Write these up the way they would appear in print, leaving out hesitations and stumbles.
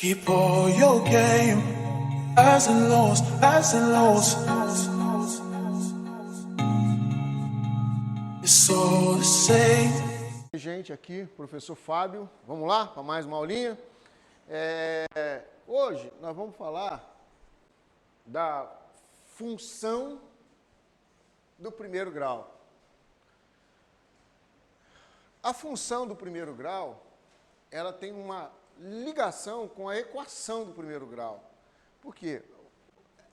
Keep all your game, highs and lows, highs and lows. It's all the same. Gente, aqui, professor Fábio, vamos lá para mais uma aulinha. Hoje nós vamos falar da função do primeiro grau. A função do primeiro grau, ela tem uma ligação com a equação do primeiro grau. Por quê?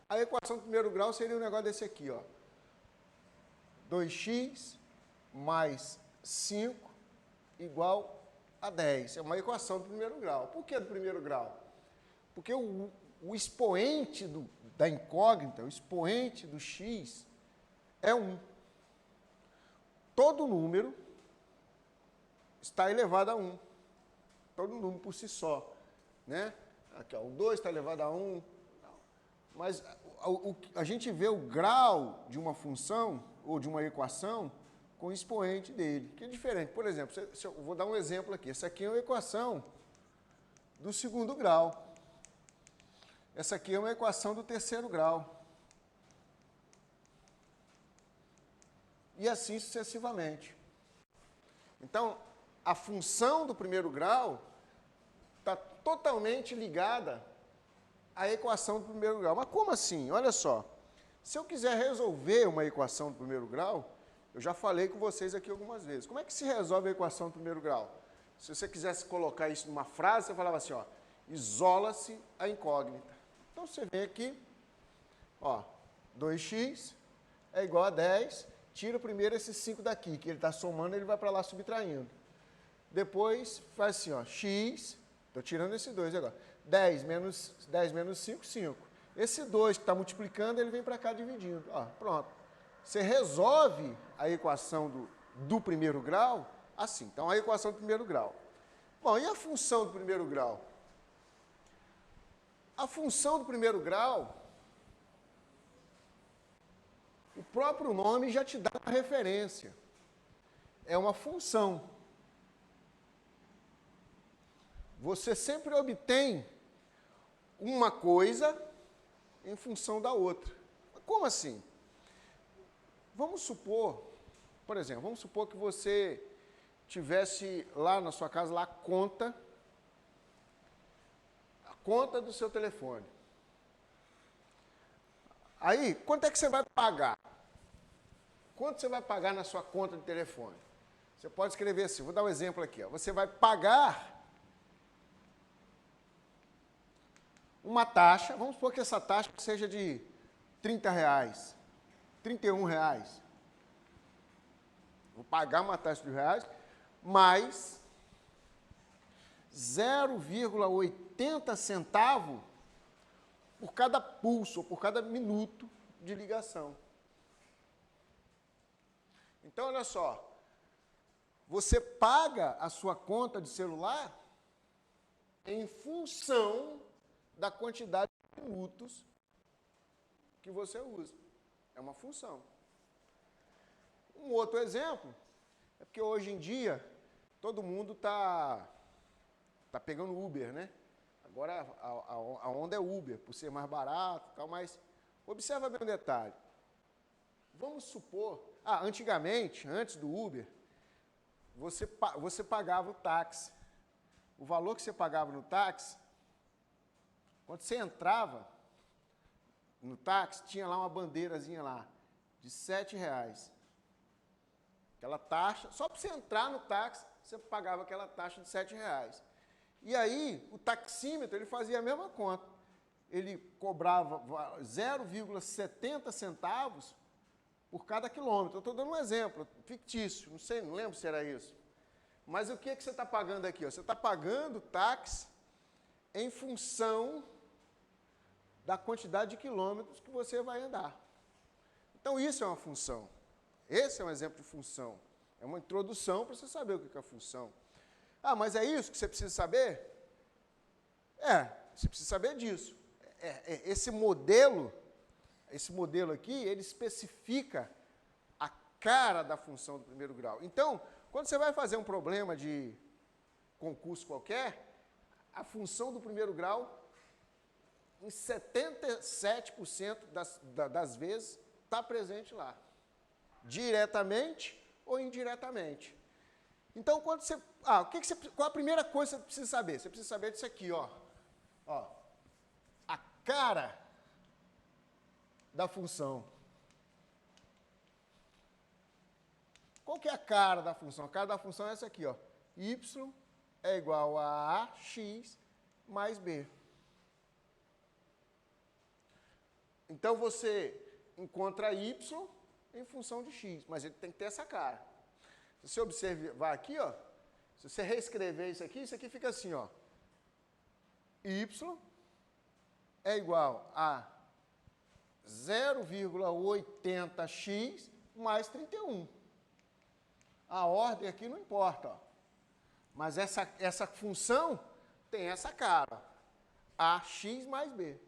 A equação do primeiro grau seria um negócio desse aqui, ó. 2x mais 5 igual a 10. É uma equação do primeiro grau. Por que do primeiro grau? Porque o expoente da incógnita, o expoente do x é 1. Todo número está elevado a 1. Todo número por si só, né? Aqui, ó, o 2 está elevado a 1. Mas a gente vê o grau de uma função ou de uma equação com o expoente dele, que é diferente. Por exemplo, eu vou dar um exemplo aqui. Essa aqui é uma equação do segundo grau. Essa aqui é uma equação do terceiro grau. E assim sucessivamente. Então, a função do primeiro grau está totalmente ligada à equação do primeiro grau. Mas como assim? Olha só. Se eu quiser resolver uma equação do primeiro grau, eu já falei com vocês aqui algumas vezes. Como é que se resolve a equação do primeiro grau? Se você quisesse colocar isso numa frase, você falava assim, ó, isola-se a incógnita. Então, você vem aqui, ó, 2x é igual a 10, tira primeiro esse 5 daqui, que ele está somando, ele vai para lá subtraindo. Depois, faz assim, ó, x, estou tirando esse 2 agora, 10 menos 5, 5. Esse 2 que está multiplicando, ele vem para cá dividindo. Ó, pronto. Você resolve a equação do primeiro grau assim. Então, a equação do primeiro grau. Bom, e a função do primeiro grau? A função do primeiro grau, o próprio nome já te dá uma referência. É uma função. Você sempre obtém uma coisa em função da outra. Como assim? Vamos supor, por exemplo, vamos supor que você tivesse lá na sua casa lá a conta do seu telefone. Aí, quanto é que você vai pagar? Quanto você vai pagar na sua conta de telefone? Você pode escrever assim, vou dar um exemplo aqui, ó. Você vai pagar uma taxa, vamos supor que essa taxa seja de R$30, R$31. Vou pagar uma taxa de R$1, mais 0,80 centavo por cada pulso, ou por cada minuto de ligação. Então, olha só, você paga a sua conta de celular em função da quantidade de minutos que você usa. É uma função. Um outro exemplo é porque hoje em dia todo mundo tá pegando Uber, né? Agora a onda é Uber, por ser mais barato e tal, mas observa bem um detalhe. Vamos supor, antigamente, antes do Uber, você pagava o táxi. O valor que você pagava no táxi, quando você entrava no táxi, tinha lá uma bandeirazinha lá, de R$7. Aquela taxa, só para você entrar no táxi, você pagava aquela taxa de R$7. E aí, o taxímetro, ele fazia a mesma conta. Ele cobrava 0,70 centavos por cada quilômetro. Eu estou dando um exemplo, fictício, não sei, não lembro se era isso. Mas o que você está pagando aqui? Ó? Você está pagando táxi em função da quantidade de quilômetros que você vai andar. Então, isso é uma função. Esse é um exemplo de função. É uma introdução para você saber o que é a função. Mas é isso que você precisa saber? Você precisa saber disso. Esse modelo aqui, ele especifica a cara da função do primeiro grau. Então, quando você vai fazer um problema de concurso qualquer, a função do primeiro grau, em 77% das vezes, está presente lá. Diretamente ou indiretamente. Então, quando você... qual a primeira coisa que você precisa saber? Você precisa saber disso aqui, ó. A cara da função. Qual que é a cara da função? A cara da função é essa aqui, ó. Y é igual a AX mais B. Então, você encontra Y em função de X, mas ele tem que ter essa cara. Se você observar aqui, ó, se você reescrever isso aqui fica assim, ó. Y é igual a 0,80x mais 31. A ordem aqui não importa, ó. Mas essa função tem essa cara, ax mais b.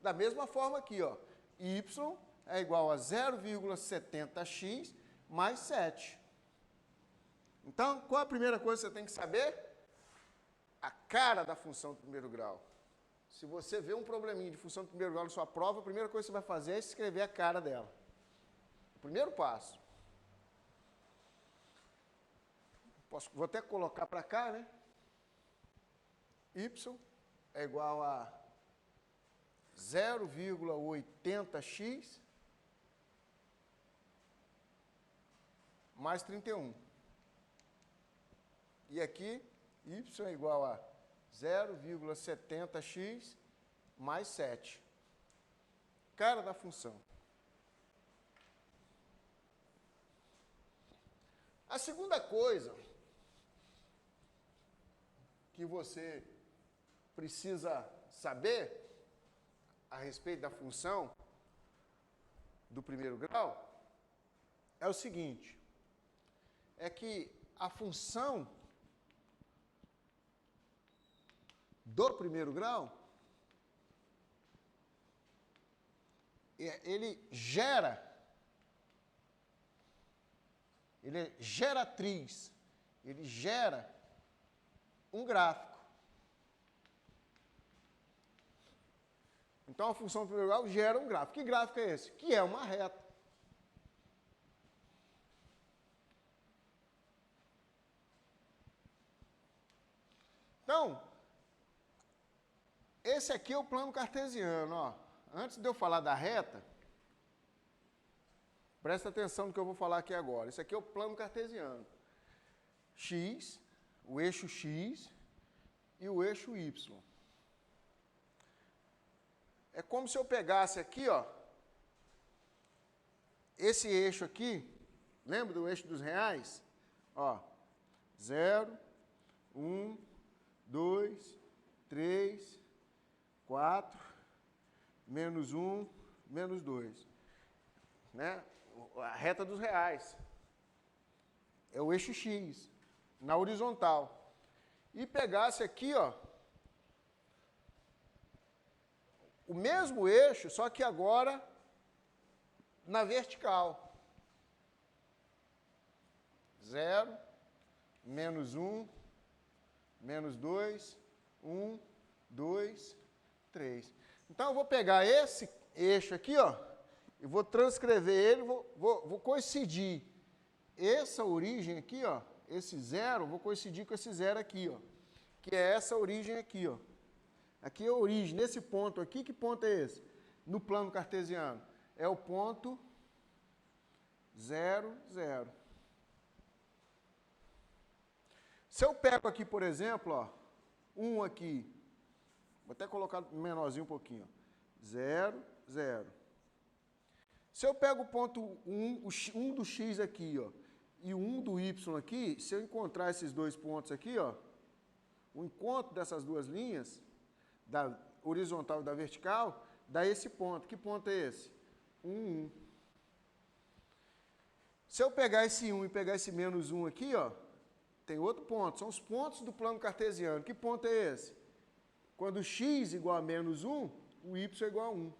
Da mesma forma aqui, ó, y é igual a 0,70x mais 7. Então, qual a primeira coisa que você tem que saber? A cara da função do primeiro grau. Se você vê um probleminha de função do primeiro grau na sua prova, a primeira coisa que você vai fazer é escrever a cara dela. O primeiro passo. Vou até colocar para cá, né? Y é igual a 0,80x mais 31. E aqui, y é igual a 0,70x mais 7. Cara da função. A segunda coisa que você precisa saber a respeito da função do primeiro grau é o seguinte, é que a função do primeiro grau, ele é geratriz, ele gera um gráfico. Então, a função do primeiro grau gera um gráfico. Que gráfico é esse? Que é uma reta. Então, esse aqui é o plano cartesiano, ó. Antes de eu falar da reta, presta atenção no que eu vou falar aqui agora. Esse aqui é o plano cartesiano. X, o eixo X e o eixo Y. É como se eu pegasse aqui, ó, esse eixo aqui, lembra do eixo dos reais? Ó, 0, 1, 2, 3, 4, menos 1, menos 2. Né? A reta dos reais. É o eixo X, na horizontal. E pegasse aqui, ó, o mesmo eixo, só que agora na vertical. 0, menos 1, menos 2, 1, 2, 3. Então, eu vou pegar esse eixo aqui, ó, e vou transcrever ele, vou coincidir essa origem aqui, ó, esse 0, vou coincidir com esse 0 aqui, ó, que é essa origem aqui, ó. Aqui é a origem, nesse ponto aqui, que ponto é esse? No plano cartesiano. É o ponto 0, 0. Se eu pego aqui, por exemplo, ó, 1 aqui, vou até colocar menorzinho um pouquinho, ó, 0, 0. Se eu pego o ponto 1, o 1 do x aqui, ó, e o 1 do y aqui, se eu encontrar esses dois pontos aqui, ó, o encontro dessas duas linhas, da horizontal e da vertical, dá esse ponto. Que ponto é esse? 1, 1. Se eu pegar esse 1 e pegar esse menos 1 aqui, ó, tem outro ponto. São os pontos do plano cartesiano. Que ponto é esse? Quando x igual a menos 1, o y é igual a 1.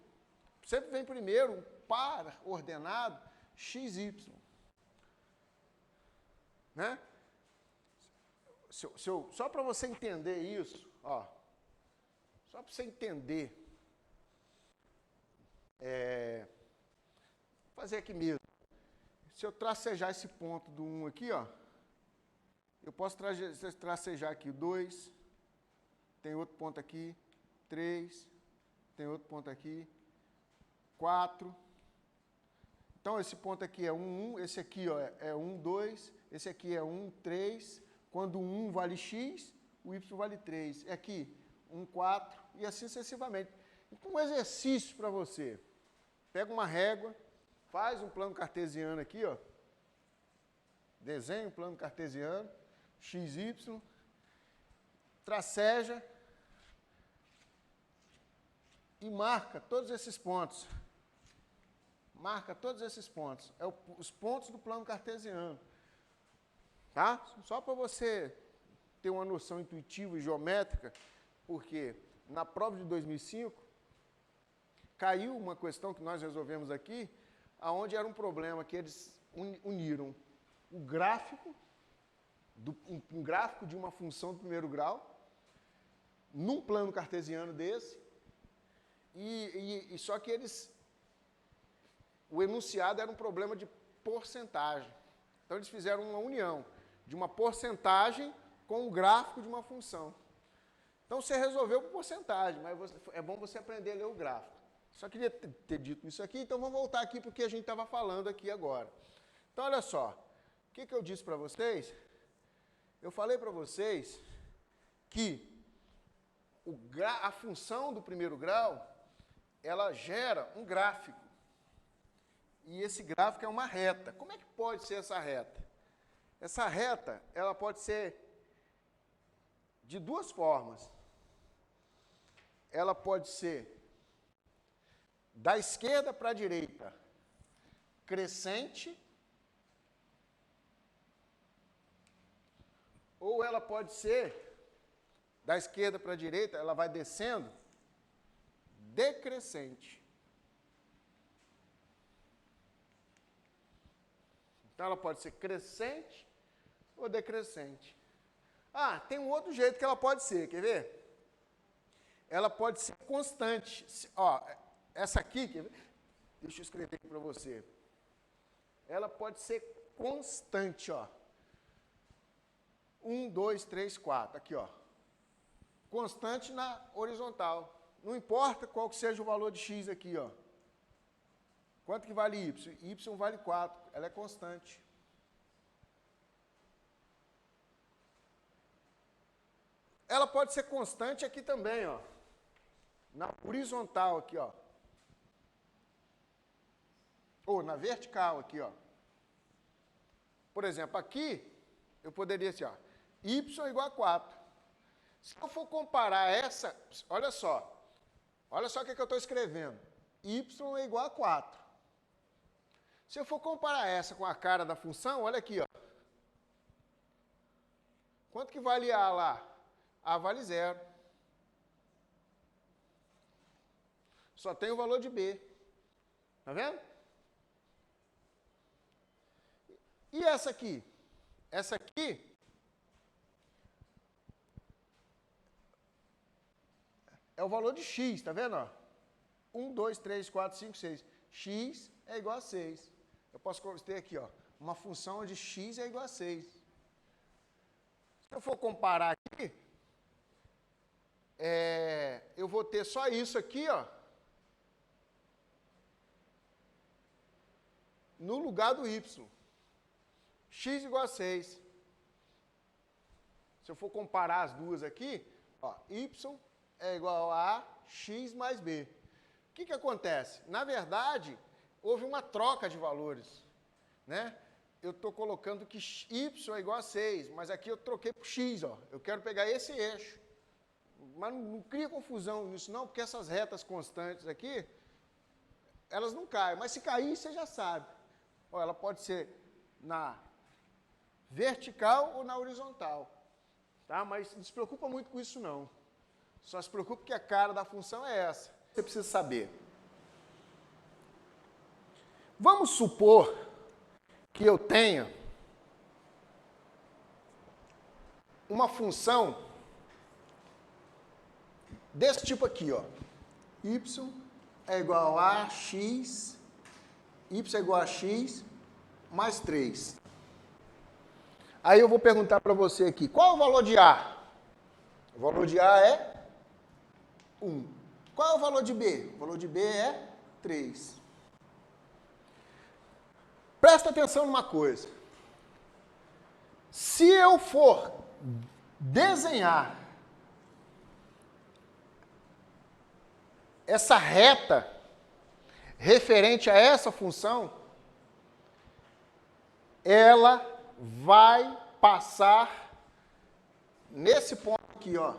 Sempre vem primeiro um par ordenado xy. Né? Só para você entender isso, ó. Só para você entender. Vou fazer aqui mesmo. Se eu tracejar esse ponto do 1 aqui, ó, eu posso tracejar aqui o 2, tem outro ponto aqui, 3, tem outro ponto aqui, 4. Então, esse ponto aqui é 1, 1, esse aqui ó, é 1, 2, esse aqui é 1, 3. Quando o 1 vale x, o y vale 3. É aqui, 1, 4, e assim sucessivamente. Então, um exercício para você. Pega uma régua, faz um plano cartesiano aqui, ó. Desenha um plano cartesiano, x, y, traceja e marca todos esses pontos. Marca todos esses pontos. É os pontos do plano cartesiano. Tá? Só para você ter uma noção intuitiva e geométrica, porque na prova de 2005, caiu uma questão que nós resolvemos aqui, aonde era um problema que eles uniram o gráfico, um gráfico de uma função do primeiro grau, num plano cartesiano desse, e só que o enunciado era um problema de porcentagem. Então, eles fizeram uma união de uma porcentagem com o gráfico de uma função. Então, você resolveu por porcentagem, mas é bom você aprender a ler o gráfico. Só queria ter dito isso aqui, então vamos voltar aqui porque a gente estava falando aqui agora. Então, olha só, o que eu disse para vocês? Eu falei para vocês que a função do primeiro grau, ela gera um gráfico. E esse gráfico é uma reta. Como é que pode ser essa reta? Essa reta, ela pode ser de duas formas. Ela pode ser da esquerda para a direita, crescente, ou ela pode ser da esquerda para a direita, ela vai descendo, decrescente. Então, ela pode ser crescente ou decrescente. Ah, tem um outro jeito que ela pode ser, quer ver? Ela pode ser constante. Ó, essa aqui, quer ver? Deixa eu escrever aqui para você. Ela pode ser constante, ó. 1, 2, 3, 4. Aqui, ó. Constante na horizontal. Não importa qual que seja o valor de x aqui, ó. Quanto que vale y? Y vale 4. Ela é constante. Ela pode ser constante aqui também, ó. Na horizontal aqui, ó. Ou na vertical aqui, ó. Por exemplo, aqui, eu poderia assim, ó. Y igual a 4. Se eu for comparar essa, olha só. Olha só o que eu estou escrevendo. Y é igual a 4. Se eu for comparar essa com a cara da função, olha aqui, ó. Quanto que vale A lá? A vale 0. Só tem o valor de B. Tá vendo? E essa aqui? Essa aqui é o valor de x, tá vendo? 1, 2, 3, 4, 5, 6. X é igual a 6. Eu posso ter aqui, ó, uma função onde x é igual a 6. Se eu for comparar aqui, eu vou ter só isso aqui, ó, no lugar do y. X igual a 6. Se eu for comparar as duas aqui, ó, y é igual a x mais b. O que acontece? Na verdade, houve uma troca de valores, né? Eu estou colocando que y é igual a 6, mas aqui eu troquei por x, ó. Eu quero pegar esse eixo. Mas não cria confusão nisso não, porque essas retas constantes aqui, elas não caem. Mas se cair, você já sabe. Ó, ela pode ser na vertical ou na horizontal. Tá? Mas não se preocupa muito com isso não. Só se preocupa que a cara da função é essa. Você precisa saber. Vamos supor que eu tenha uma função desse tipo aqui, ó. Y é igual a x, y é igual a x mais 3. Aí eu vou perguntar para você aqui, qual é o valor de A? O valor de A é 1. Qual é o valor de B? O valor de B é 3. Presta atenção numa coisa. Se eu for desenhar essa reta referente a essa função, ela vai passar nesse ponto aqui, ó,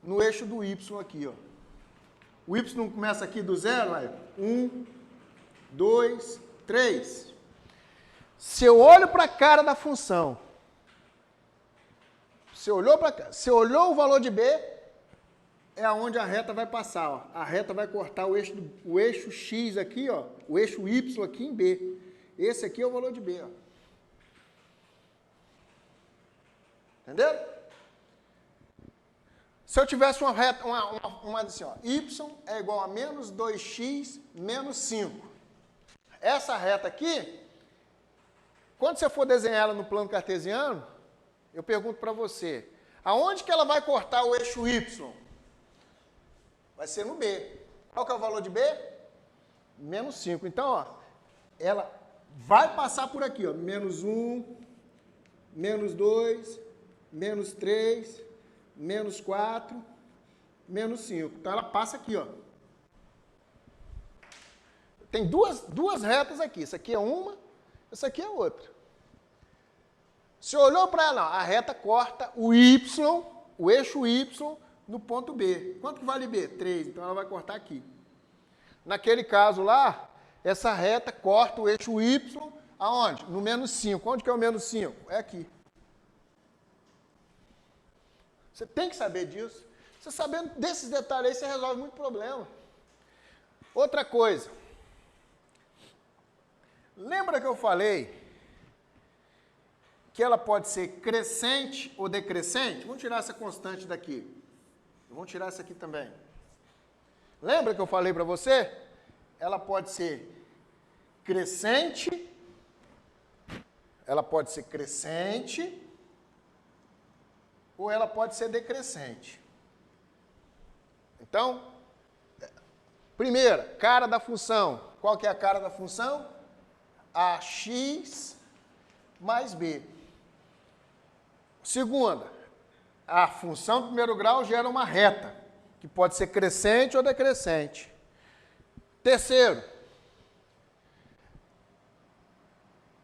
no eixo do y aqui, ó. O y não começa aqui do zero, aí, 1, 2, 3. Se eu olho para a cara da função, você olhou o valor de B, é aonde a reta vai passar, ó. A reta vai cortar o eixo x aqui, ó, o eixo y aqui em B. Esse aqui é o valor de B, ó. Entendeu? Se eu tivesse uma reta, uma assim, ó, y é igual a menos 2x menos 5. Essa reta aqui, quando você for desenhar ela no plano cartesiano, eu pergunto para você, aonde que ela vai cortar o eixo y? Vai ser no B. Qual que é o valor de B? Menos 5. Então, ó, ela vai passar por aqui, ó, menos 1, menos 2, menos 3, menos 4, menos 5. Então, ela passa aqui, ó. Tem duas retas aqui. Essa aqui é uma, essa aqui é outra. Se olhou para ela, a reta corta o y, o eixo y, no ponto B. Quanto que vale B? 3. Então, ela vai cortar aqui. Naquele caso lá, essa reta corta o eixo y, aonde? No menos 5. Onde que é o menos 5? É aqui. Você tem que saber disso. Você sabendo desses detalhes aí, você resolve muito problema. Outra coisa. Lembra que eu falei que ela pode ser crescente ou decrescente? Vamos tirar essa constante daqui. Vamos tirar essa aqui também. Lembra que eu falei para você? Ela pode ser crescente, ou ela pode ser decrescente. Então, primeira, cara da função. Qual que é a cara da função? AX mais B. Segunda, a função do primeiro grau gera uma reta, que pode ser crescente ou decrescente. Terceiro,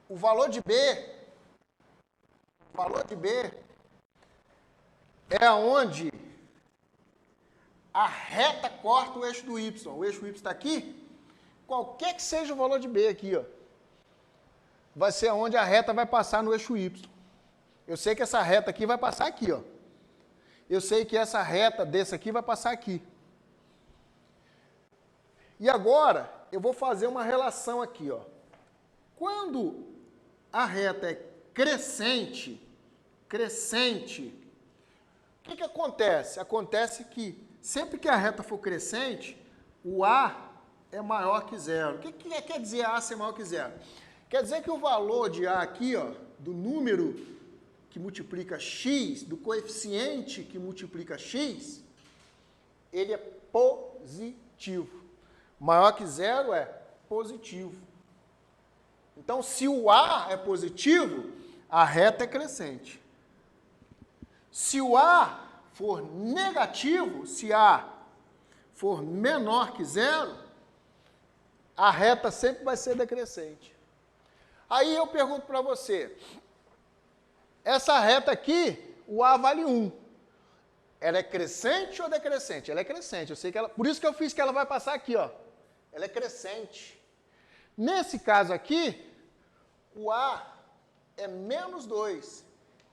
o valor de B é onde a reta corta o eixo do y. O eixo y está aqui. Qualquer que seja o valor de B aqui, ó, vai ser onde a reta vai passar no eixo y. Eu sei que essa reta aqui vai passar aqui, ó. Eu sei que essa reta desse aqui vai passar aqui. E agora, eu vou fazer uma relação aqui, ó. Quando a reta é crescente, o que acontece? Acontece que sempre que a reta for crescente, o A é maior que zero. O que quer dizer A ser maior que zero? Quer dizer que o valor de A aqui, ó, do número que multiplica x, do coeficiente que multiplica x, ele é positivo. Maior que zero é positivo. Então, se o A é positivo, a reta é crescente. Se o A for negativo, se A for menor que zero, a reta sempre vai ser decrescente. Aí eu pergunto para você, essa reta aqui, o A vale 1. Ela é crescente ou decrescente? Ela é crescente. Eu sei que ela, por isso que eu fiz que ela vai passar aqui, ó. Ela é crescente. Nesse caso aqui, o A é menos 2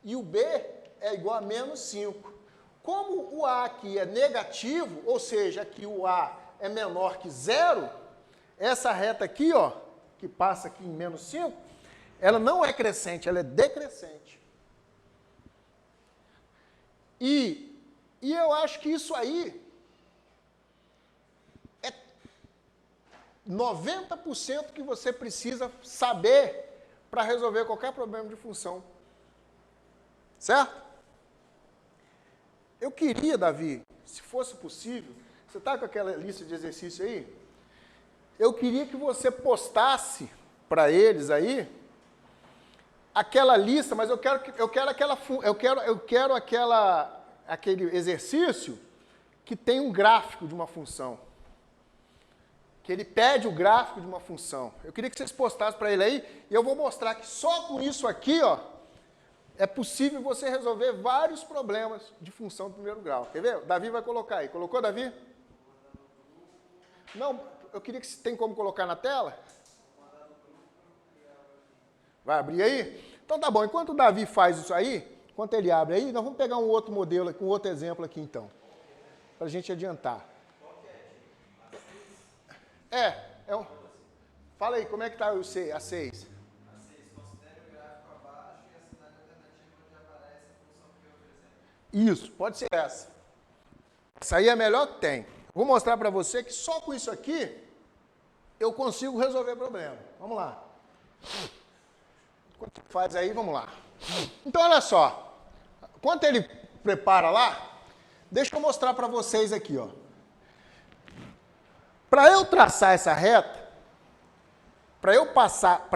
e o B é igual a menos 5. Como o A aqui é negativo, ou seja, aqui o A é menor que zero, essa reta aqui, ó, que passa aqui em menos 5, ela não é crescente, ela é decrescente. E E eu acho que isso aí é 90% que você precisa saber para resolver qualquer problema de função. Certo? Eu queria, Davi, se fosse possível, você está com aquela lista de exercício aí? Eu queria que você postasse para eles aí aquela lista, mas eu quero aquele exercício que tem um gráfico de uma função. Que ele pede o gráfico de uma função. Eu queria que vocês postassem para ele aí, e eu vou mostrar que só com isso aqui, ó, é possível você resolver vários problemas de função do primeiro grau. Quer ver? Davi vai colocar aí. Colocou, Davi? Não, eu queria que você tem como colocar na tela. Vai abrir aí? Então tá bom. Enquanto o Davi faz isso aí, enquanto ele abre aí, nós vamos pegar um outro modelo, um outro exemplo aqui então, para a gente adiantar. Fala aí, como é que está a 6? Isso, pode ser essa. Essa aí é a melhor que tem. Vou mostrar para você que só com isso aqui eu consigo resolver o problema. Vamos lá. Enquanto faz aí, vamos lá. Então, olha só. Enquanto ele prepara lá, deixa eu mostrar para vocês aqui, ó. Para eu traçar essa reta, para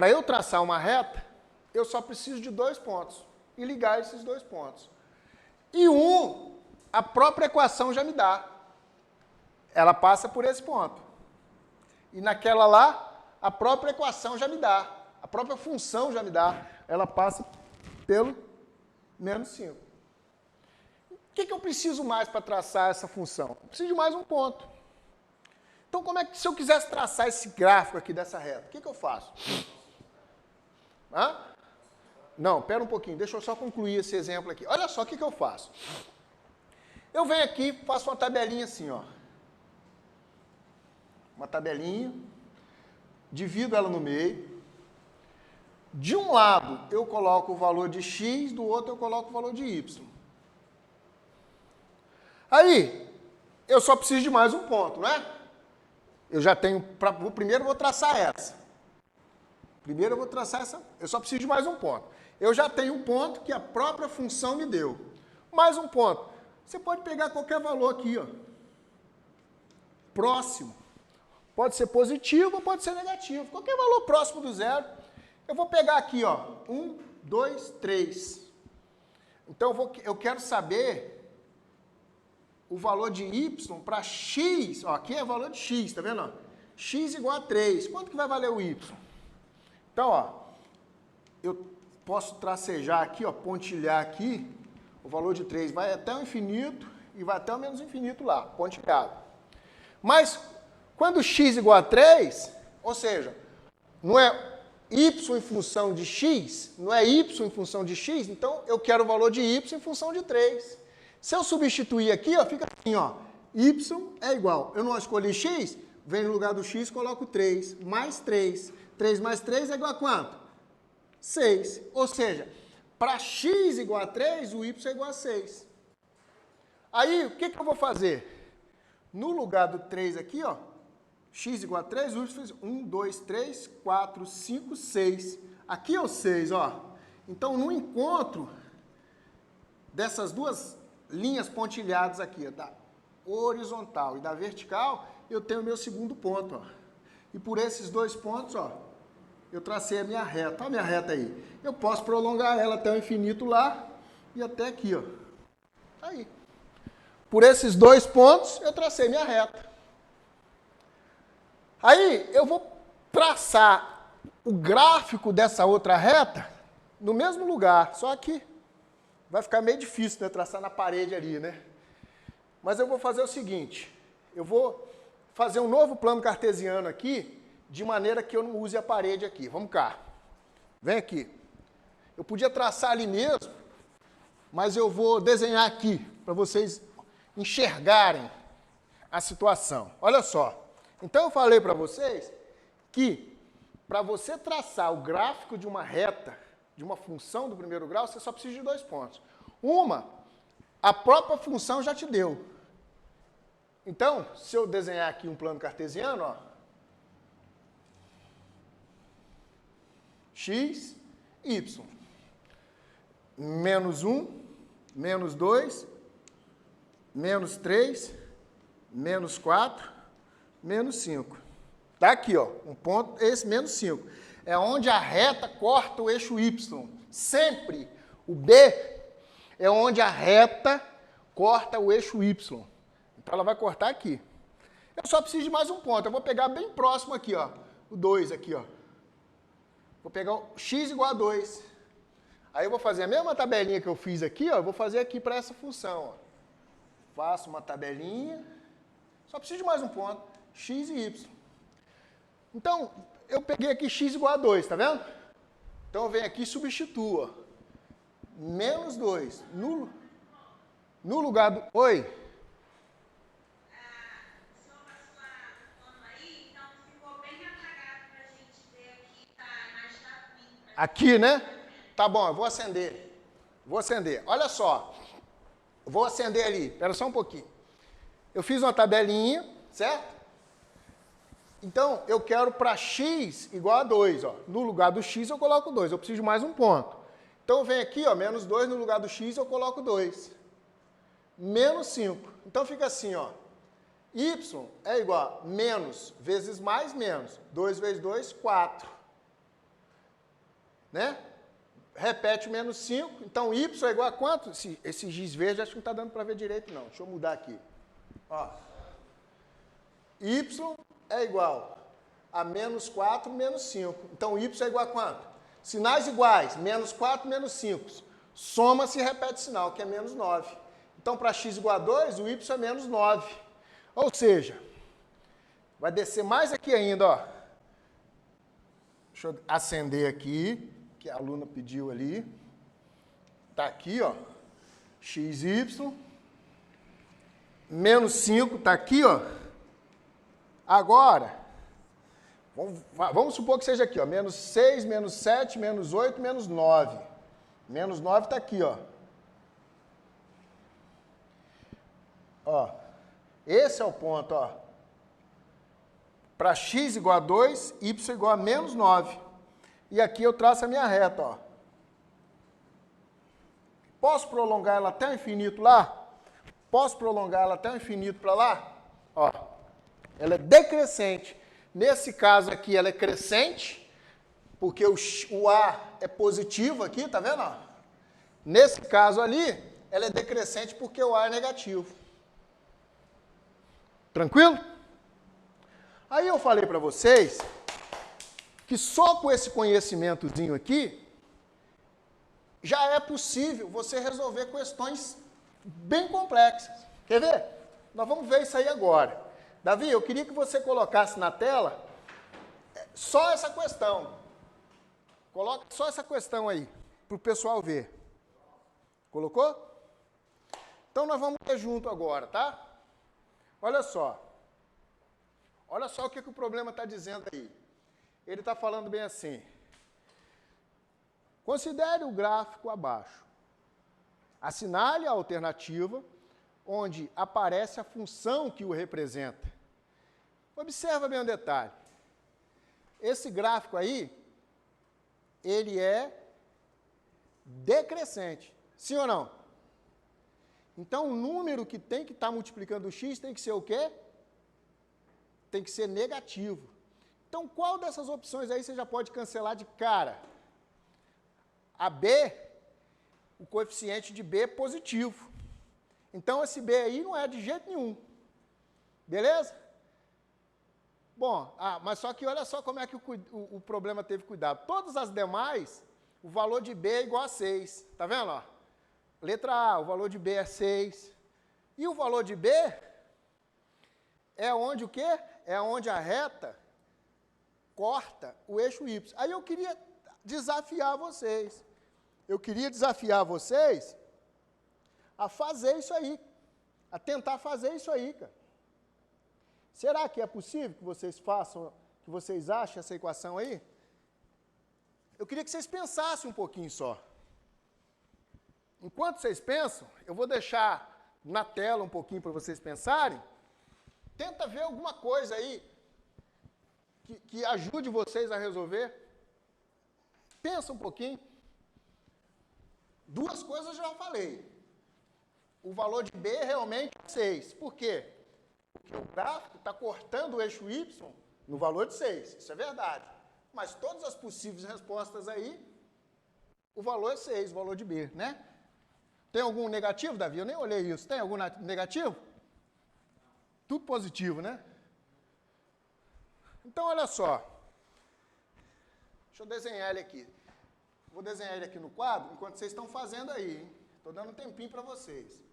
eu traçar uma reta, eu só preciso de 2 pontos e ligar esses 2 pontos. E a própria equação já me dá. Ela passa por esse ponto. E naquela lá, a própria equação já me dá. A própria função já me dá. Ela passa pelo menos 5. O que eu preciso mais para traçar essa função? Eu preciso de mais um ponto. Então, como é que, se eu quisesse traçar esse gráfico aqui dessa reta, o que eu faço? Não, pera um pouquinho, deixa eu só concluir esse exemplo aqui. Olha só o que eu faço. Eu venho aqui, faço uma tabelinha assim, ó. Uma tabelinha, divido ela no meio. De um lado, eu coloco o valor de x, do outro eu coloco o valor de y. Aí, eu só preciso de mais um ponto, não é? Eu já tenho, primeiro eu vou traçar essa. Primeiro eu vou traçar essa, eu só preciso de mais um ponto. Eu já tenho um ponto que a própria função me deu. Mais um ponto. Você pode pegar qualquer valor aqui, ó. Próximo. Pode ser positivo ou pode ser negativo. Qualquer valor próximo do zero. Eu vou pegar aqui, ó. 1, 2, 3. Então eu quero saber o valor de y para x. Ó, aqui é o valor de x, tá vendo? Ó? X igual a 3. Quanto que vai valer o y? Então, ó, eu posso tracejar aqui, ó, pontilhar aqui, o valor de 3 vai até o infinito e vai até o menos infinito lá, pontilhado. Mas, quando x igual a 3, ou seja, não é y em função de x, não é y em função de x, então eu quero o valor de y em função de 3. Se eu substituir aqui, ó, fica assim, ó, y é igual, eu não escolhi x, vem no lugar do x, coloco 3, mais 3. 3 mais 3 é igual a quanto? 6. Ou seja, para x igual a 3, o y é igual a 6. Aí, o que eu vou fazer? No lugar do 3 aqui, ó, x igual a 3, o y fez 1, 2, 3, 4, 5, 6. Aqui é o 6, ó. Então, no encontro dessas duas linhas pontilhadas aqui, ó, da horizontal e da vertical, eu tenho o meu segundo ponto, ó. E por esses 2 pontos, ó, eu tracei a minha reta. Olha a minha reta aí. Eu posso prolongar ela até o infinito lá e até aqui, ó. Aí. Por esses 2 pontos, eu tracei minha reta. Aí, eu vou traçar o gráfico dessa outra reta no mesmo lugar, só que vai ficar meio difícil, né, traçar na parede ali, né? Mas eu vou fazer o seguinte, eu vou fazer um novo plano cartesiano aqui, de maneira que eu não use a parede aqui. Vamos cá. Vem aqui. Eu podia traçar ali mesmo, mas eu vou desenhar aqui, para vocês enxergarem a situação. Olha só. Então, eu falei para vocês que, para você traçar o gráfico de uma reta, de uma função do primeiro grau, você só precisa de 2 pontos. Uma a própria função já te deu. Então, se eu desenhar aqui um plano cartesiano, ó, x, y, menos 1, menos 2, menos 3, menos 4, menos 5. Está aqui, ó, um ponto, esse menos 5. É onde a reta corta o eixo y. Sempre o B é onde a reta corta o eixo y. Então ela vai cortar aqui. Eu só preciso de mais um ponto. Eu vou pegar bem próximo aqui, ó, o 2 aqui, ó. Vou pegar o x igual a 2. Aí eu vou fazer a mesma tabelinha que eu fiz aqui, ó, eu vou fazer aqui para essa função, ó. Faço uma tabelinha. Só preciso de mais um ponto, x e y. Então, eu peguei aqui x igual a 2, tá vendo? Então eu venho aqui e substituo, ó. Menos 2. No lugar do... Oi? Aqui, né? Tá bom, eu vou acender. Vou acender. Olha só. Vou acender ali. Espera só um pouquinho. Eu fiz uma tabelinha, certo? Então, eu quero para x igual a 2. Ó. No lugar do x, eu coloco 2. Eu preciso de mais um ponto. Então, eu venho aqui, ó, menos 2. No lugar do x, eu coloco 2. Menos 5. Então, fica assim, ó. Y é igual a menos vezes mais menos. 2 vezes 2, 4. Né? Repete menos 5. Então, y é igual a quanto? Esse giz verde acho que não está dando para ver direito, não. Deixa eu mudar aqui. Ó. Y é igual a menos 4, menos 5. Então, y é igual a quanto? Sinais iguais, menos 4, menos 5. Soma-se e repete sinal, que é menos 9. Então, para x igual a 2, o y é menos 9. Ou seja, vai descer mais aqui ainda, ó. Deixa eu acender aqui, que a aluna pediu ali. Está aqui, ó. XY. Menos 5 está aqui, ó. Agora, vamos supor que seja aqui, ó. Menos 6, menos 7, menos 8, menos 9. Menos 9 está aqui, ó. Ó. Esse é o ponto, ó. Para x igual a 2, y igual a menos 9. E aqui eu traço a minha reta, ó. Posso prolongar ela até o infinito lá? Posso prolongar ela até o infinito para lá? Ó. Ela é decrescente. Nesse caso aqui, ela é crescente, porque o A é positivo aqui, tá vendo? Ó? Nesse caso ali, ela é decrescente porque o A é negativo. Tranquilo? Aí eu falei para vocês que só com esse conhecimentozinho aqui, já é possível você resolver questões bem complexas. Quer ver? Nós vamos ver isso aí agora. Davi, eu queria que você colocasse na tela só essa questão. Coloca só essa questão aí, para o pessoal ver. Colocou? Então nós vamos ver junto agora, tá? Olha só. Olha só o que o problema está dizendo aí. Ele está falando bem assim. Considere o gráfico abaixo. Assinale a alternativa onde aparece a função que o representa. Observa bem um detalhe. Esse gráfico aí, ele é decrescente. Sim ou não? Então, o número que tem que estar multiplicando o x tem que ser o quê? Tem que ser negativo. Então, qual dessas opções aí você já pode cancelar de cara? A B, o coeficiente de B é positivo. Então, esse B aí não é de jeito nenhum. Beleza? Bom, mas só que olha só como é que o problema teve cuidado. Todas as demais, o valor de B é igual a 6. Tá vendo? Ó? Letra A, o valor de B é 6. E o valor de B é onde o quê? É onde a reta corta o eixo Y. Aí eu queria desafiar vocês. Eu queria desafiar vocês a fazer isso aí. A tentar fazer isso aí, cara. Será que é possível que vocês façam, que vocês achem essa equação aí? Eu queria que vocês pensassem um pouquinho só. enquanto vocês pensam, eu vou deixar na tela um pouquinho para vocês pensarem. Tenta ver alguma coisa aí que ajude vocês a resolver. Pensa um pouquinho. Duas coisas eu já falei. O valor de B realmente é 6. Por quê? Porque o gráfico está cortando o eixo Y no valor de 6. Isso é verdade. Mas todas as possíveis respostas aí, o valor é 6, o valor de B, né? Tem algum negativo, Davi? Eu nem olhei isso. Tem algum negativo? Tudo positivo, né? Então, olha só. Deixa eu desenhar ele aqui. Vou desenhar ele aqui no quadro, enquanto vocês estão fazendo aí, hein? Estou dando um tempinho para vocês.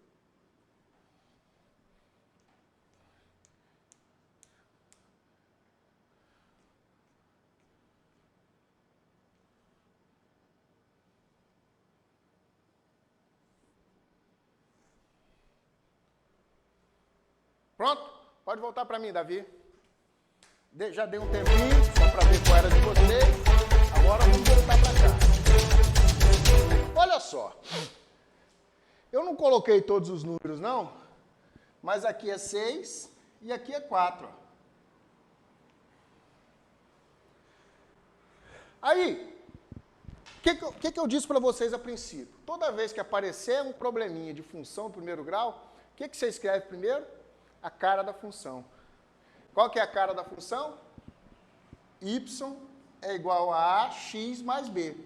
Pronto? Pode voltar para mim, Davi. Já dei um tempinho, só para ver qual era de vocês. Agora vamos voltar para cá. Olha só. Eu não coloquei todos os números, não. Mas aqui é 6 e aqui é 4. Aí, o que eu disse para vocês a princípio? Toda vez que aparecer um probleminha de função do primeiro grau, o que você escreve primeiro? A cara da função. Qual que é a cara da função? Y é igual a x mais b.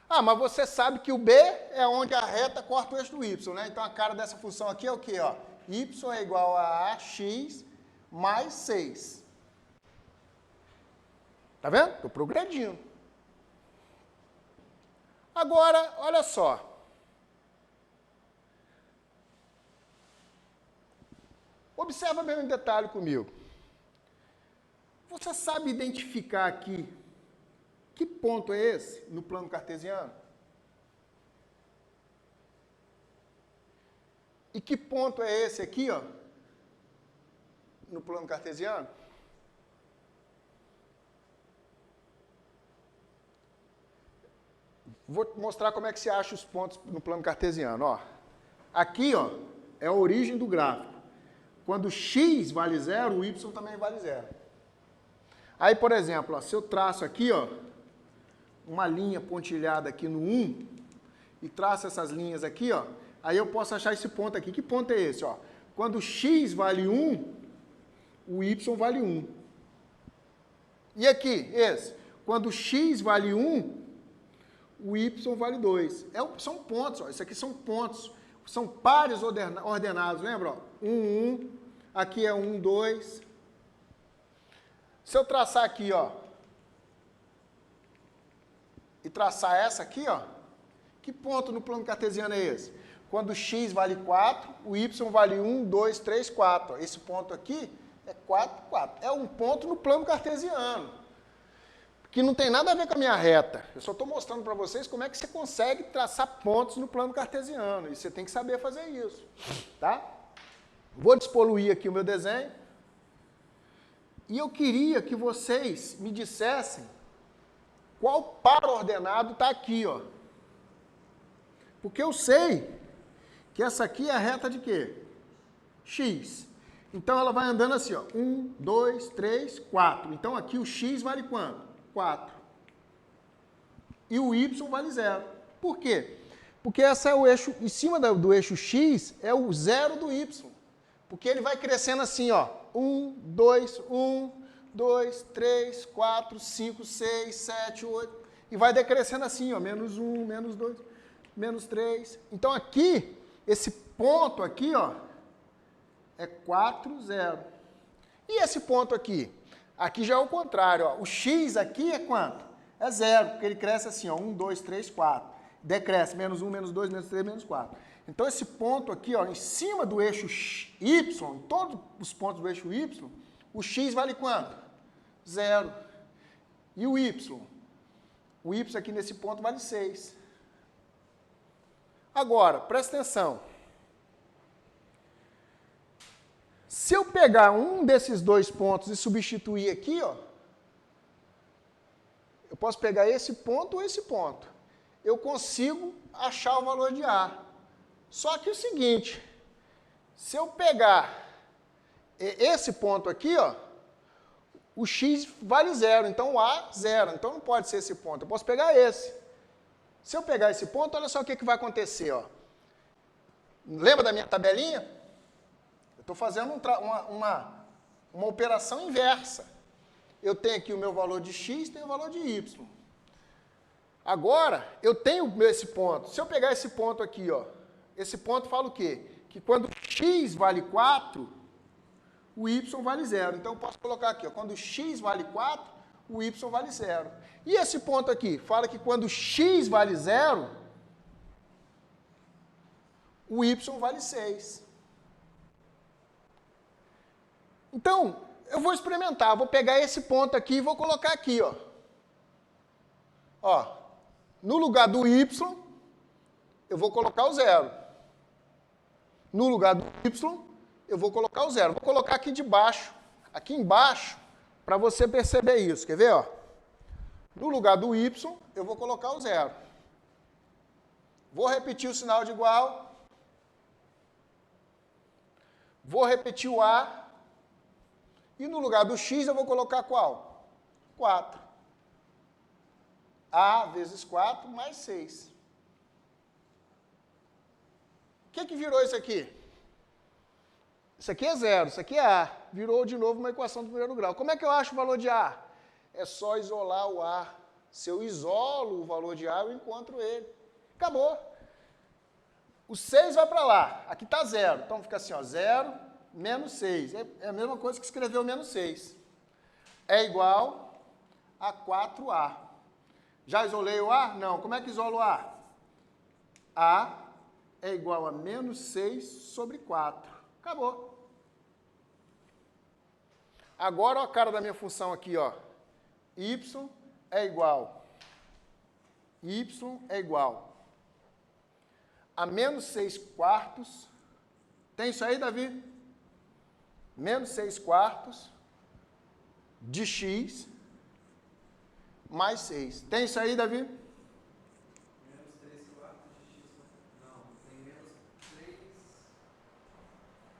Ah, mas você sabe que o b é onde a reta corta o eixo do y, né? Então a cara dessa função aqui é o quê? Ó? Y é igual a x mais 6. Tá vendo? Estou progredindo. Agora, olha só. Observa bem um detalhe comigo. Você sabe identificar aqui que ponto é esse no plano cartesiano? E que ponto é esse aqui, ó, no plano cartesiano? Vou mostrar como é que se acha os pontos no plano cartesiano. Ó. Aqui, ó, é a origem do gráfico. Quando x vale 0, o y também vale 0. Aí, por exemplo, ó, se eu traço aqui, ó, uma linha pontilhada aqui no 1 e traço essas linhas aqui, ó, aí eu posso achar esse ponto aqui. Que ponto é esse? Ó? Quando x vale 1, o y vale 1. E aqui, esse? Quando x vale 1, o y vale 2. São pontos, ó. Isso aqui são pontos. São pares ordenados, lembra? Ó? 1, 1, aqui é 1, 2. Se eu traçar aqui, ó, e traçar essa aqui, ó, que ponto no plano cartesiano é esse? Quando x vale 4, o y vale 1, 2, 3, 4. Ó. Esse ponto aqui é 4, 4. É um ponto no plano cartesiano, que não tem nada a ver com a minha reta. Eu só estou mostrando para vocês como é que você consegue traçar pontos no plano cartesiano. E você tem que saber fazer isso, tá? Vou despoluir aqui o meu desenho. E eu queria que vocês me dissessem qual par ordenado está aqui, ó. Porque eu sei que essa aqui é a reta de quê? X. Então ela vai andando assim, ó. 1, 2, 3, 4. Então aqui o x vale quanto? 4. E o y vale 0. Por quê? Porque esse é o eixo, em cima do eixo x, é o 0 do y. Porque ele vai crescendo assim, ó. 1, 2, 1, 2, 3, 4, 5, 6, 7, 8. E vai decrescendo assim, ó. Menos 1, menos 2, menos 3. Então aqui, esse ponto aqui, ó, é 4, 0. E esse ponto aqui? Aqui já é o contrário, ó. O x aqui é quanto? É 0, porque ele cresce assim, ó. 1, 2, 3, 4. Decresce, menos 1, menos 2, menos 3, menos 4. Então, esse ponto aqui, ó, em cima do eixo y, em todos os pontos do eixo y, o x vale quanto? 0. E o y? O y aqui nesse ponto vale 6. Agora, presta atenção. Se eu pegar um desses dois pontos e substituir aqui, ó, Eu posso pegar esse ponto ou esse ponto. Eu consigo achar o valor de A. Só que é o seguinte, se eu pegar esse ponto aqui, ó, o x vale 0, então o A, 0. Então não pode ser esse ponto. Eu posso pegar esse. Se eu pegar esse ponto, olha só o que vai acontecer. Ó. Lembra da minha tabelinha? Eu estou fazendo uma operação inversa. Eu tenho aqui o meu valor de x, tenho o valor de y. Agora, eu tenho esse ponto. Se eu pegar esse ponto aqui, ó, esse ponto fala o quê? Que quando x vale 4, o y vale 0. Então, eu posso colocar aqui, ó, quando x vale 4, o y vale 0. E esse ponto aqui fala que quando x vale 0, o y vale 6. Então, eu vou experimentar, vou pegar esse ponto aqui e vou colocar aqui, ó. Ó, no lugar do y, eu vou colocar o 0. No lugar do y, eu vou colocar o 0. Vou colocar aqui de baixo, aqui embaixo, para você perceber isso. Quer ver, ó? No lugar do y, eu vou colocar o 0. Vou repetir o sinal de igual. Vou repetir o A. E no lugar do x, eu vou colocar qual? 4. A vezes 4 mais 6. O que virou isso aqui? Isso aqui é 0, isso aqui é A. Virou de novo uma equação do primeiro grau. Como é que eu acho o valor de A? É só isolar o A. Se eu isolo o valor de A, eu encontro ele. Acabou. O 6 vai para lá. Aqui está 0. Então fica assim, ó, 0 menos 6. É a mesma coisa que escrever o menos 6. É igual a 4A. Já isolei o A? Não. Como é que isolo o A? A é igual a menos 6 sobre 4. Acabou. Agora, ó, a cara da minha função aqui, ó. Y é igual a menos 6 quartos. Tem isso aí, Davi? Menos 6 quartos de x mais 6. Tem isso aí, Davi? Menos 3 quartos de x. Não, tem menos 3.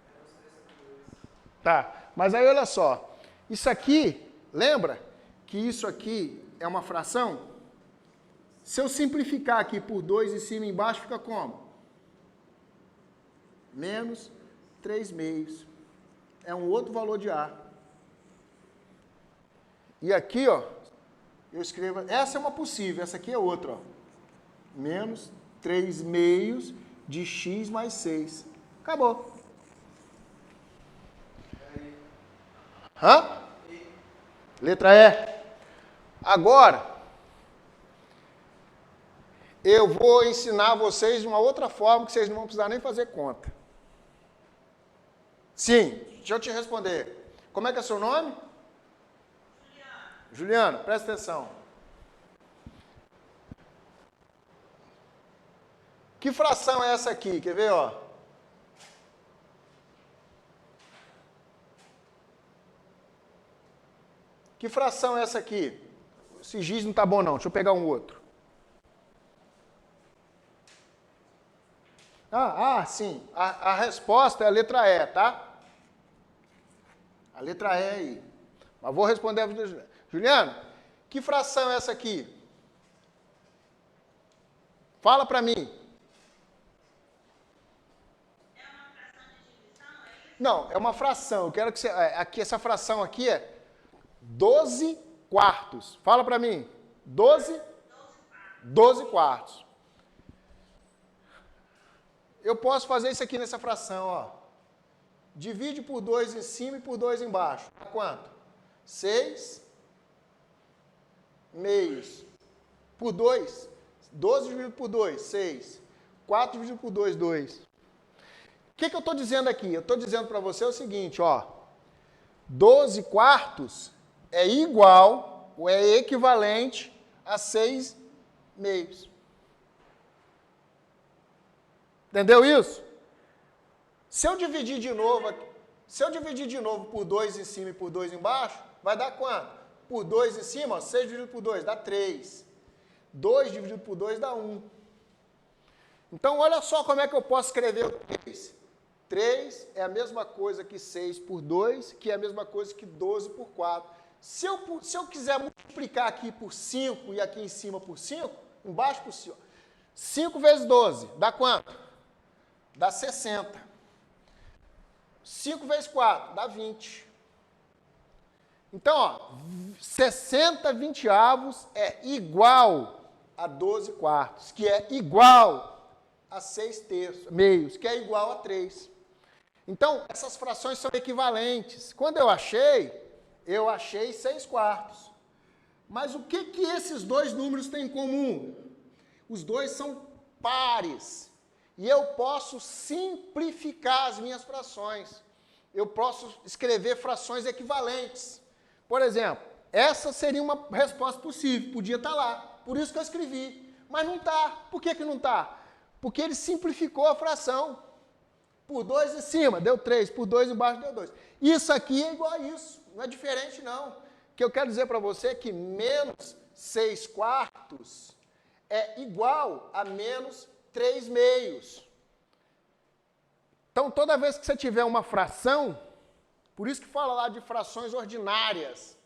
Menos 3 sobre 2. Tá, mas aí olha só. Isso aqui, lembra que isso aqui é uma fração? Se eu simplificar aqui por 2 em cima e embaixo, fica como? Menos 3 meios. É um outro valor de A. E aqui, ó, eu escrevo, essa é uma possível, essa aqui é outra, ó. Menos 3 meios de x mais 6. Acabou. Hã? Letra E. Agora, eu vou ensinar vocês de uma outra forma que vocês não vão precisar nem fazer conta. Sim, deixa eu te responder. Como é que é seu nome? Juliano, presta atenção. Que fração é essa aqui? Quer ver, ó? Que fração é essa aqui? Esse giz não tá bom não, deixa eu pegar um outro. Sim. A resposta é a letra E, tá? A letra E aí. Mas vou responder a Juliano. Juliano, que fração é essa aqui? Fala para mim. É uma fração de divisão, é isso? Não, é uma fração. Eu quero que você... Aqui, essa fração aqui é 12 quartos. Fala para mim. 12 quartos. Eu posso fazer isso aqui nessa fração, ó. Divide por 2 em cima e por 2 embaixo. Dá quanto? 6 meios. Por 2. 12 dividido por 2, 6. 4 dividido por 2, 2. O que eu estou dizendo aqui? Eu estou dizendo para você o seguinte, ó. 12 quartos é igual, ou é equivalente a 6 meios. Entendeu isso? Se eu dividir de novo por 2 em cima e por 2 embaixo, vai dar quanto? por 2 em cima, ó, 6 dividido por 2 dá 3. 2 dividido por 2 dá 1. Então, olha só como é que eu posso escrever o 3. 3 é a mesma coisa que 6 por 2, que é a mesma coisa que 12 por 4. Se eu quiser multiplicar aqui por 5 e aqui em cima por 5, embaixo por 5, 5 vezes 12, dá quanto? Dá 60. 5 vezes 4, dá 20. Então, ó, 60 vinteavos é igual a 12 quartos, que é igual a 6 terços, meios, que é igual a 3. Então, essas frações são equivalentes. Quando eu achei 6 quartos. Mas o que esses dois números têm em comum? Os dois são pares. E eu posso simplificar as minhas frações. Eu posso escrever frações equivalentes. Por exemplo, essa seria uma resposta possível, podia estar lá. Por isso que eu escrevi. Mas não está. Por que não está? Porque ele simplificou a fração. Por 2 em cima, deu 3. Por 2 embaixo, deu 2. Isso aqui é igual a isso. Não é diferente, não. O que eu quero dizer para você é que menos 6 quartos é igual a menos 3 meios. Então, toda vez que você tiver uma fração, por isso que fala lá de frações ordinárias,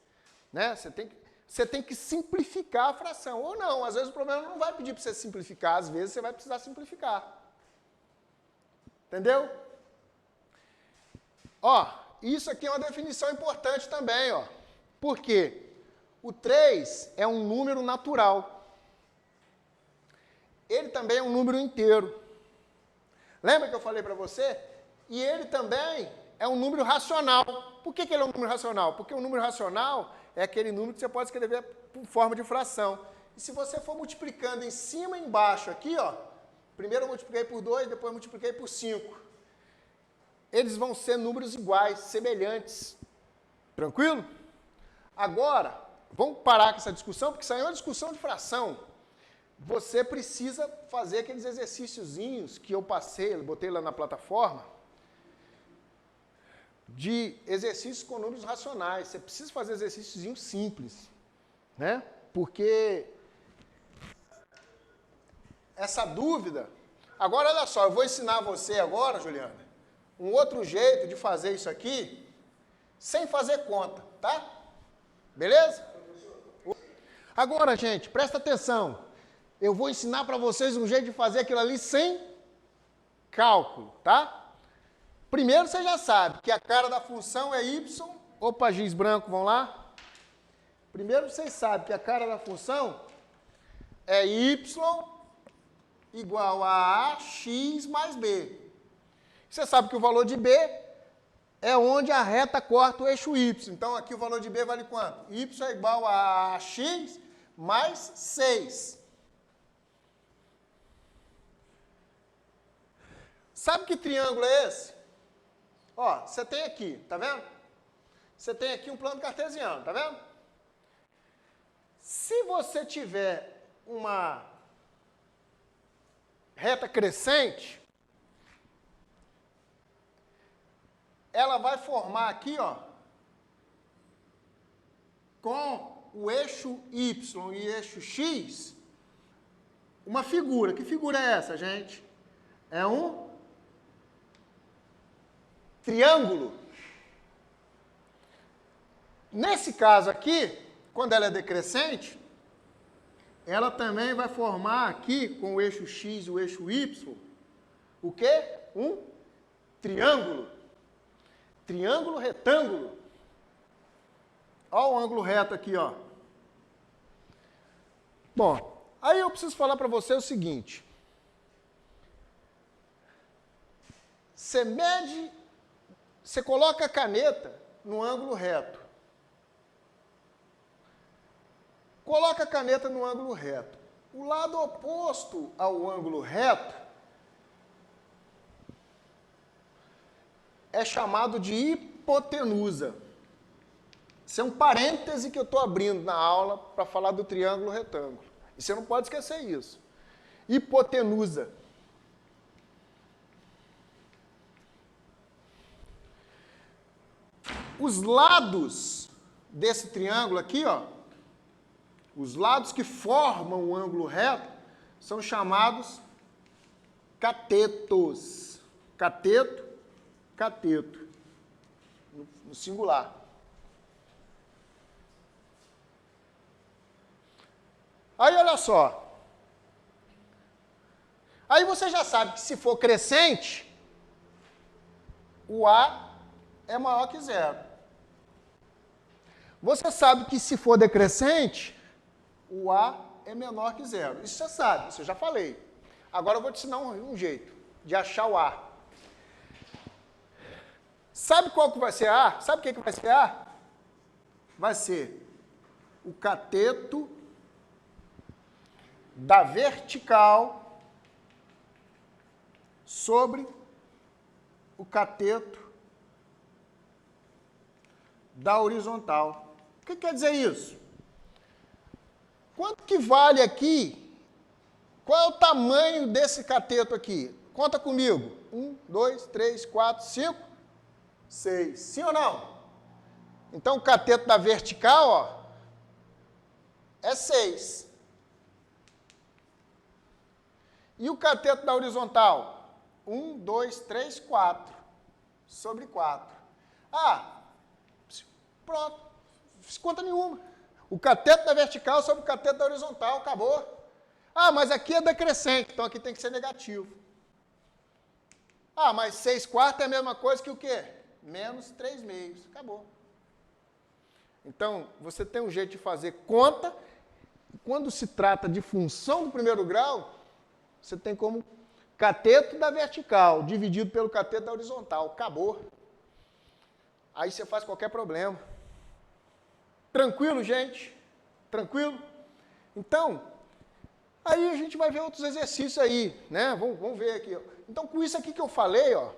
né? Você tem que simplificar a fração. Ou não, às vezes o problema não vai pedir para você simplificar, às vezes você vai precisar simplificar. Entendeu? Ó, isso aqui é uma definição importante também, ó. Por quê? O 3 é um número natural. Ele também é um número inteiro. Lembra que eu falei para você? E ele também é um número racional. Por que ele é um número racional? Porque o número racional é aquele número que você pode escrever por forma de fração. E se você for multiplicando em cima e embaixo aqui, ó, primeiro eu multipliquei por 2, depois eu multipliquei por 5. Eles vão ser números iguais, semelhantes. Tranquilo? Agora, vamos parar com essa discussão, porque isso aí é uma discussão de fração. Você precisa fazer aqueles exercíciozinhos que eu passei, eu botei lá na plataforma, de exercícios com números racionais. Você precisa fazer exercíciozinhos simples, né? Porque essa dúvida... Agora, olha só, eu vou ensinar você agora, Juliana, um outro jeito de fazer isso aqui, sem fazer conta, tá? Beleza? Agora, gente, presta atenção. Eu vou ensinar para vocês um jeito de fazer aquilo ali sem cálculo, tá? Primeiro, você já sabe que a cara da função é y. Opa, giz branco, vão lá. Primeiro, vocês sabem que a cara da função é y igual a x mais b. Você sabe que o valor de b é onde a reta corta o eixo y. Então, aqui o valor de b vale quanto? Y é igual a x mais 6. Sabe que triângulo é esse? Ó, você tem aqui, tá vendo? Você tem aqui um plano cartesiano, tá vendo? Se você tiver uma reta crescente, ela vai formar aqui, ó, com o eixo Y e eixo X, uma figura. Que figura é essa, gente? É um triângulo. Nesse caso aqui, quando ela é decrescente, ela também vai formar aqui, com o eixo X e o eixo Y, o quê? Um triângulo. Triângulo retângulo. Olha o ângulo reto aqui, ó. Bom, aí eu preciso falar para você o seguinte. Você coloca a caneta no ângulo reto. Coloca a caneta no ângulo reto. O lado oposto ao ângulo reto é chamado de hipotenusa. Isso é um parêntese que eu estou abrindo na aula para falar do triângulo retângulo. E você não pode esquecer isso. Hipotenusa. Os lados desse triângulo aqui, ó, os lados que formam o ângulo reto são chamados catetos. Cateto, cateto, no singular. Aí, olha só. Aí você já sabe que se for crescente, o A é maior que zero. Você sabe que se for decrescente, o A é menor que zero. Isso você sabe, isso eu já falei. Agora eu vou te ensinar um jeito de achar o A. Sabe qual que vai ser A? Sabe o que vai ser A? Vai ser o cateto da vertical sobre o cateto da horizontal. O que quer dizer isso? Quanto que vale aqui? Qual é o tamanho desse cateto aqui? Conta comigo. 1, 2, 3, 4, 5, 6. Sim ou não? Então, o cateto da vertical, ó, é 6. E o cateto da horizontal? 1, 2, 3, 4. Sobre 4. Ah, pronto. Fiz conta nenhuma. O cateto da vertical sobre o cateto da horizontal. Acabou. Ah, mas aqui é decrescente, então aqui tem que ser negativo. Ah, mas 6/4 é a mesma coisa que o quê? Menos 3/2. Acabou. Então, você tem um jeito de fazer conta. Quando se trata de função do primeiro grau, você tem como cateto da vertical dividido pelo cateto da horizontal. Acabou. Aí você faz qualquer problema. Tranquilo, gente? Tranquilo? Então, aí a gente vai ver outros exercícios aí, né? Vamos ver aqui. Ó. Então, com isso aqui que eu falei, ó,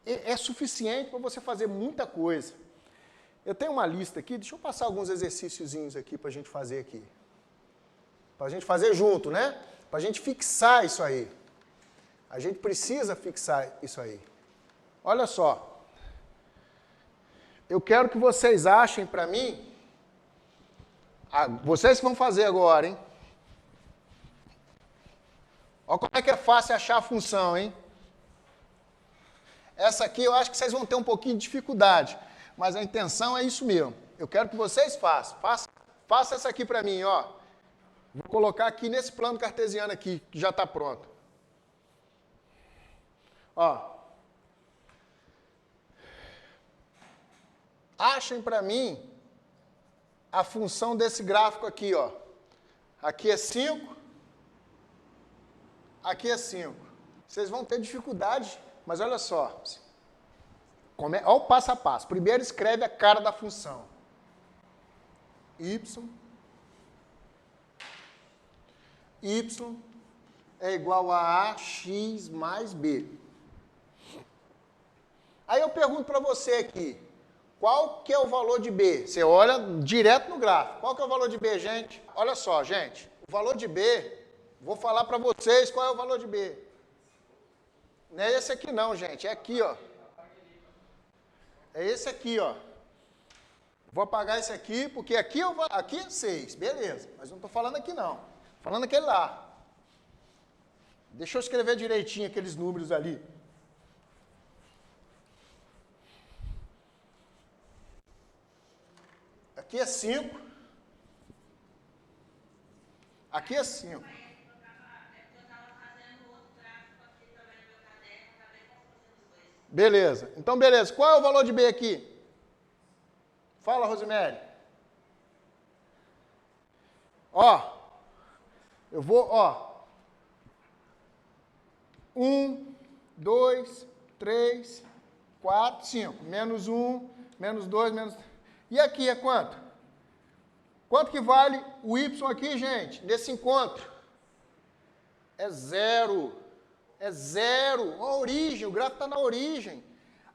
é suficiente para você fazer muita coisa. Eu tenho uma lista aqui, deixa eu passar alguns exercíciozinhos aqui para a gente fazer aqui. Para a gente fazer junto, né? Para a gente fixar isso aí. A gente precisa fixar isso aí. Olha só. Eu quero que vocês achem para mim. Vocês que vão fazer agora, hein? Olha como é que é fácil achar a função, hein? Essa aqui eu acho que vocês vão ter um pouquinho de dificuldade. Mas a intenção é isso mesmo. Eu quero que vocês façam. Faça essa aqui para mim, ó. Vou colocar aqui nesse plano cartesiano aqui, que já está pronto. Ó. Achem para mim a função desse gráfico aqui, ó. Aqui é 5, aqui é 5. Vocês vão ter dificuldade, mas olha só. Olha o passo a passo. Primeiro escreve a cara da função. Y é igual a AX mais B. Aí eu pergunto para você aqui, qual que é o valor de B? Você olha direto no gráfico. Qual que é o valor de B, gente? Olha só, gente. O valor de B, vou falar para vocês qual é o valor de B. Não é esse aqui não, gente. É aqui, ó. É esse aqui, ó. Vou apagar esse aqui, porque aqui é 6. Beleza. Mas não estou falando aqui, não. Estou falando aquele lá. Deixa eu escrever direitinho aqueles números ali. Aqui é 5. Aqui é 5. Eu estava fazendo outro gráfico aqui também no meu caderno, acabei confundindo os dois. Beleza. Então, beleza. Qual é o valor de B aqui? Fala, Rosemary. Ó. Eu vou, ó. 1, 2, 3, 4, 5. Menos 1, menos 2, menos... E aqui é quanto? Quanto que vale o Y aqui, gente, nesse encontro? É 0. É 0. A origem, o gráfico está na origem.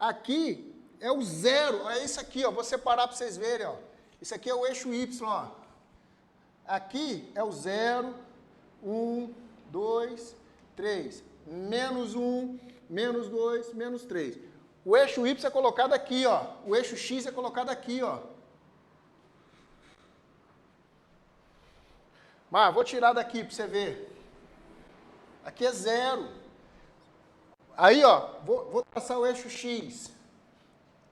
Aqui é o 0. É isso aqui, ó. Vou separar para vocês verem, ó. Isso aqui é o eixo Y, ó. Aqui é o 0, 1, 2, 3. Menos 1, menos 2, menos 3. O eixo Y é colocado aqui, ó. O eixo X é colocado aqui, ó. Mas vou tirar daqui para você ver. Aqui é 0. Aí, ó, vou traçar o eixo X.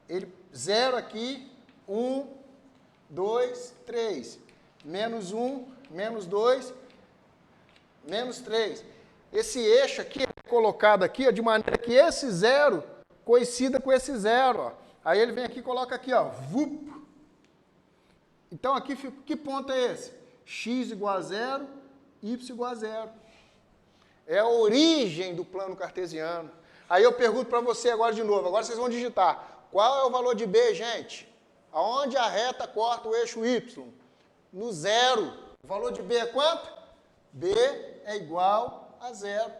Ele 0 aqui, 1, 2, 3. Menos 1, menos 2, menos 3. Esse eixo aqui é colocado aqui, ó, de maneira que esse 0 coincida com esse 0. Ó. Aí ele vem aqui e coloca aqui, ó, vup. Então aqui, que ponto é esse? X igual a 0, y igual a 0. É a origem do plano cartesiano. Aí eu pergunto para você agora de novo, agora vocês vão digitar. Qual é o valor de B, gente? Aonde a reta corta o eixo Y? No 0. O valor de B é quanto? B é igual a 0.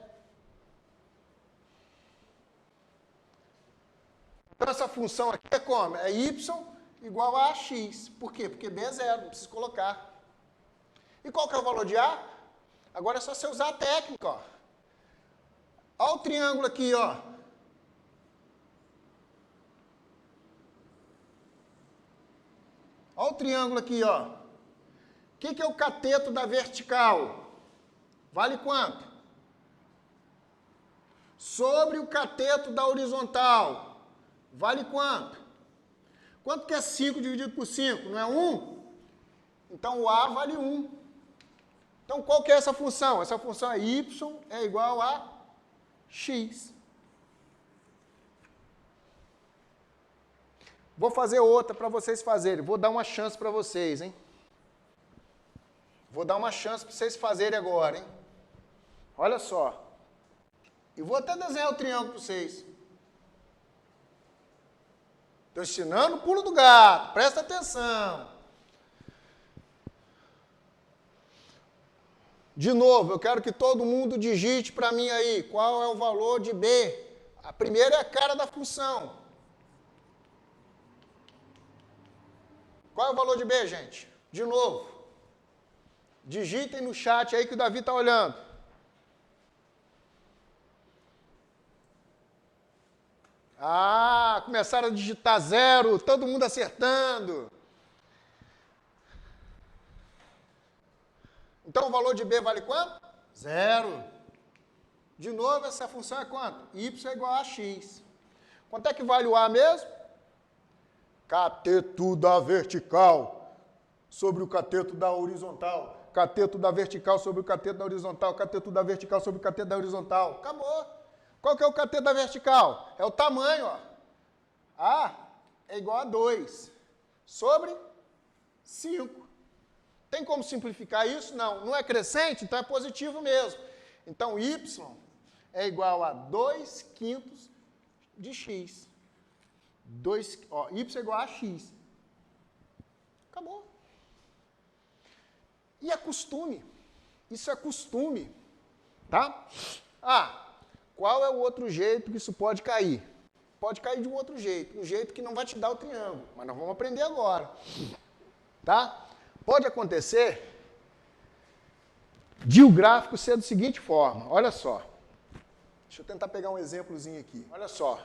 Então essa função aqui é como? É Y igual a x. Por quê? Porque B é 0, não precisa colocar. E qual que é o valor de A? Agora é só você usar a técnica, ó. Olha o triângulo aqui, ó. Olha o triângulo aqui, ó. O que é o cateto da vertical? Vale quanto? Sobre o cateto da horizontal. Vale quanto? Quanto que é 5 dividido por 5? Não é 1? Então o A vale 1. Então qual que é essa função? Essa função é y é igual a x. Vou fazer outra para vocês fazerem. Vou dar uma chance para vocês, hein? Vou dar uma chance para vocês fazerem agora, hein? Olha só. E vou até desenhar o triângulo para vocês. Estou ensinando o pulo do gato. Presta atenção. De novo, eu quero que todo mundo digite para mim aí qual é o valor de B. A primeira é a cara da função. Qual é o valor de B, gente? De novo. Digitem no chat aí que o Davi está olhando. Ah, começaram a digitar 0, todo mundo acertando. Então o valor de B vale quanto? 0. De novo, essa função é quanto? Y é igual a x. Quanto é que vale o A mesmo? Cateto da vertical sobre o cateto da horizontal. Cateto da vertical sobre o cateto da horizontal. Cateto da vertical sobre o cateto da horizontal. Acabou. Qual que é o cateto da vertical? É o tamanho, ó. A é igual a 2 sobre 5. Tem como simplificar isso? Não. Não é crescente? Então é positivo mesmo. Então, y é igual a 2/5 de x. Y é igual a x. Acabou. E é costume. Isso é costume. Tá? Qual é o outro jeito que isso pode cair? Pode cair de um outro jeito. Um jeito que não vai te dar o triângulo. Mas nós vamos aprender agora. Tá? Pode acontecer de o gráfico ser da seguinte forma. Olha só. Deixa eu tentar pegar um exemplozinho aqui. Olha só.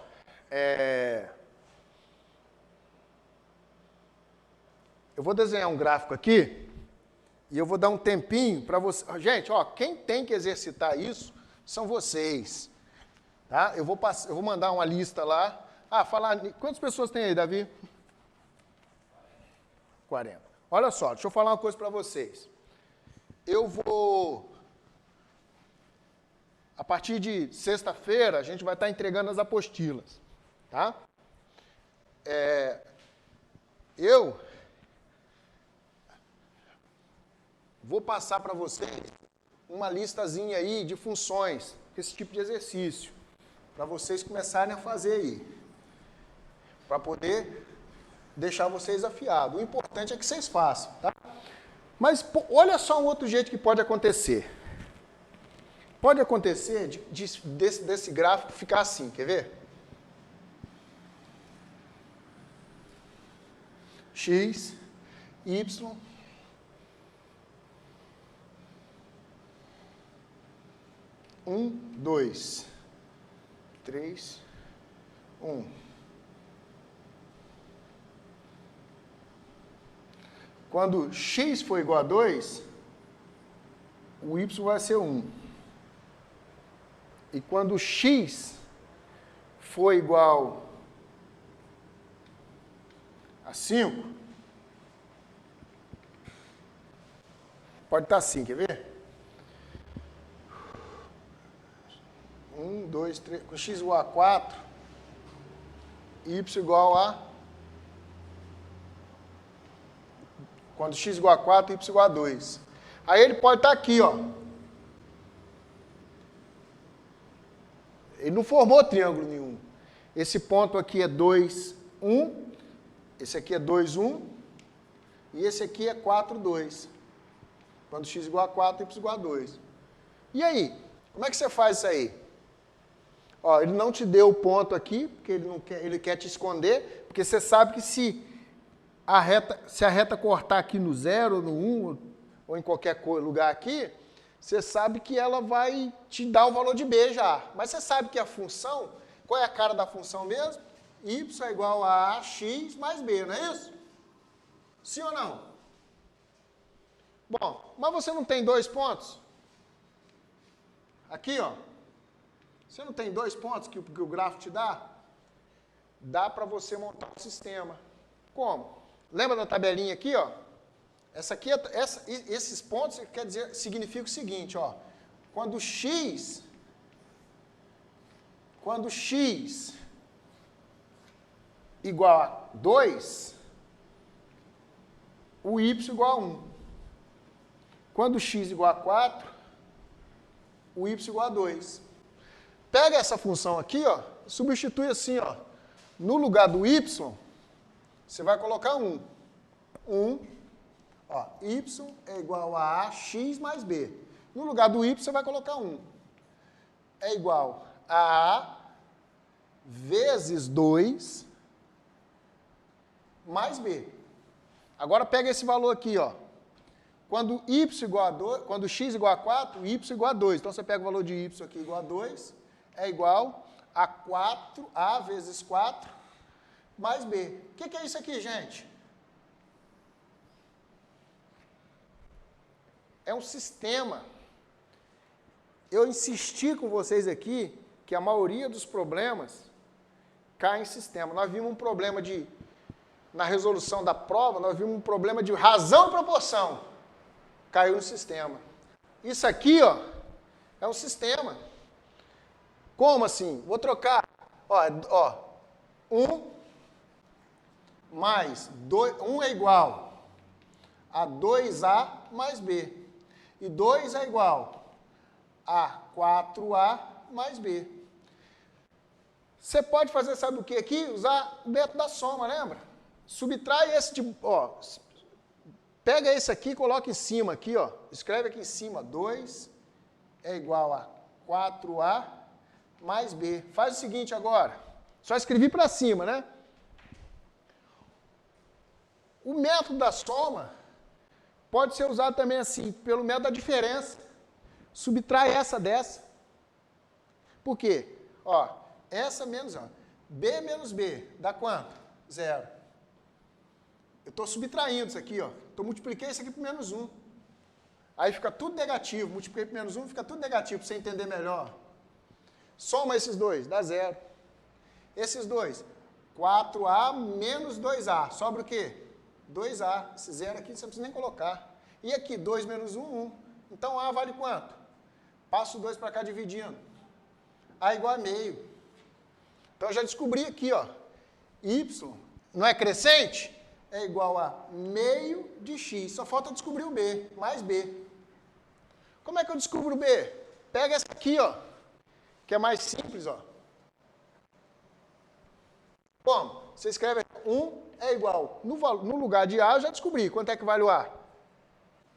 Eu vou desenhar um gráfico aqui e eu vou dar um tempinho para você. Gente, ó, quem tem que exercitar isso são vocês. Tá? Eu vou mandar uma lista lá. Quantas pessoas tem aí, Davi? 40. Olha só, deixa eu falar uma coisa para vocês. Eu vou... A partir de sexta-feira, a gente vai estar entregando as apostilas. Tá? Eu vou passar para vocês uma listazinha aí de funções, esse tipo de exercício, para vocês começarem a fazer aí, para poder deixar vocês afiados. O importante é que vocês façam, tá? Mas olha só um outro jeito que pode acontecer. Pode acontecer desse gráfico ficar assim, quer ver? X, Y, um, 2, 3, 1. Quando x for igual a 2, o y vai ser 1. E quando o x for igual a 5, pode estar assim, quer ver? 1, 2, 3, com x igual a 4, y igual a... Quando x igual a 4, y igual a 2. Aí ele pode estar aqui, ó. Ele não formou triângulo nenhum. Esse ponto aqui é 2, 1. Esse aqui é 2, 1. E esse aqui é 4, 2. Quando x igual a 4, y igual a 2. E aí? Como é que você faz isso aí? Ó, ele não te deu o ponto aqui, porque ele quer te esconder, porque você sabe que se a reta cortar aqui no 0, no 1, ou em qualquer lugar aqui, você sabe que ela vai te dar o valor de b já. Mas você sabe que a função, qual é a cara da função mesmo? Y é igual a x mais b, não é isso? Sim ou não? Bom, mas você não tem 2 pontos? Aqui, ó. Você não tem 2 pontos que o gráfico te dá? Dá para você montar um sistema. Como? Lembra da tabelinha aqui, ó? Essa aqui, esses pontos significa o seguinte, ó. Quando x igual a 2, o y igual a 1. Quando x igual a 4, o y igual a 2. Pega essa função aqui, ó, substitui assim, ó. No lugar do y, você vai colocar 1. 1. Ó, y é igual a x mais b. No lugar do y, você vai colocar 1. É igual a a vezes 2 mais b. Agora pega esse valor aqui, ó. Quando x igual a 4, y igual a 2. Então você pega o valor de y aqui igual a 2, é igual a 4a vezes 4 mais b. O que é isso aqui, gente? É um sistema. Eu insisti com vocês aqui que a maioria dos problemas cai em sistema. Nós vimos um problema na resolução da prova, nós vimos um problema de razão e proporção. Caiu no sistema. Isso aqui, ó, é um sistema. Como assim? Vou trocar. Ó, 1 mais 2, 1 é igual a 2a mais b. E 2 é igual a 4a mais b. Você pode fazer, sabe o que aqui? Usar o método da soma, lembra? Subtrai esse tipo, ó. Pega esse aqui e coloca em cima aqui, ó. Escreve aqui em cima, 2 é igual a 4a mais b. Faz o seguinte agora. Só escrevi para cima, né? O método da soma pode ser usado também assim, pelo método da diferença. Subtrai essa dessa. Por quê? Ó, essa menos, ó, b menos b, dá quanto? 0. Eu estou subtraindo isso aqui, ó. Então, multipliquei isso aqui por menos 1. Aí fica tudo negativo. Multipliquei por menos 1, fica tudo negativo, para você entender melhor. Soma esses dois, dá 0. Esses dois, 4a menos 2a. Sobra o quê? 2a. Esse 0 aqui você não precisa nem colocar. E aqui, 2 menos 1, 1. Então, a vale quanto? Passo o 2 para cá dividindo. A igual a meio. Então, eu já descobri aqui, ó. Y, não é crescente? É igual a meio de x. Só falta descobrir o b, mais b. Como é que eu descubro o b? Pega essa aqui, ó, que é mais simples, ó. Como? Você escreve 1 é igual, no lugar de a, eu já descobri. Quanto é que vale o a?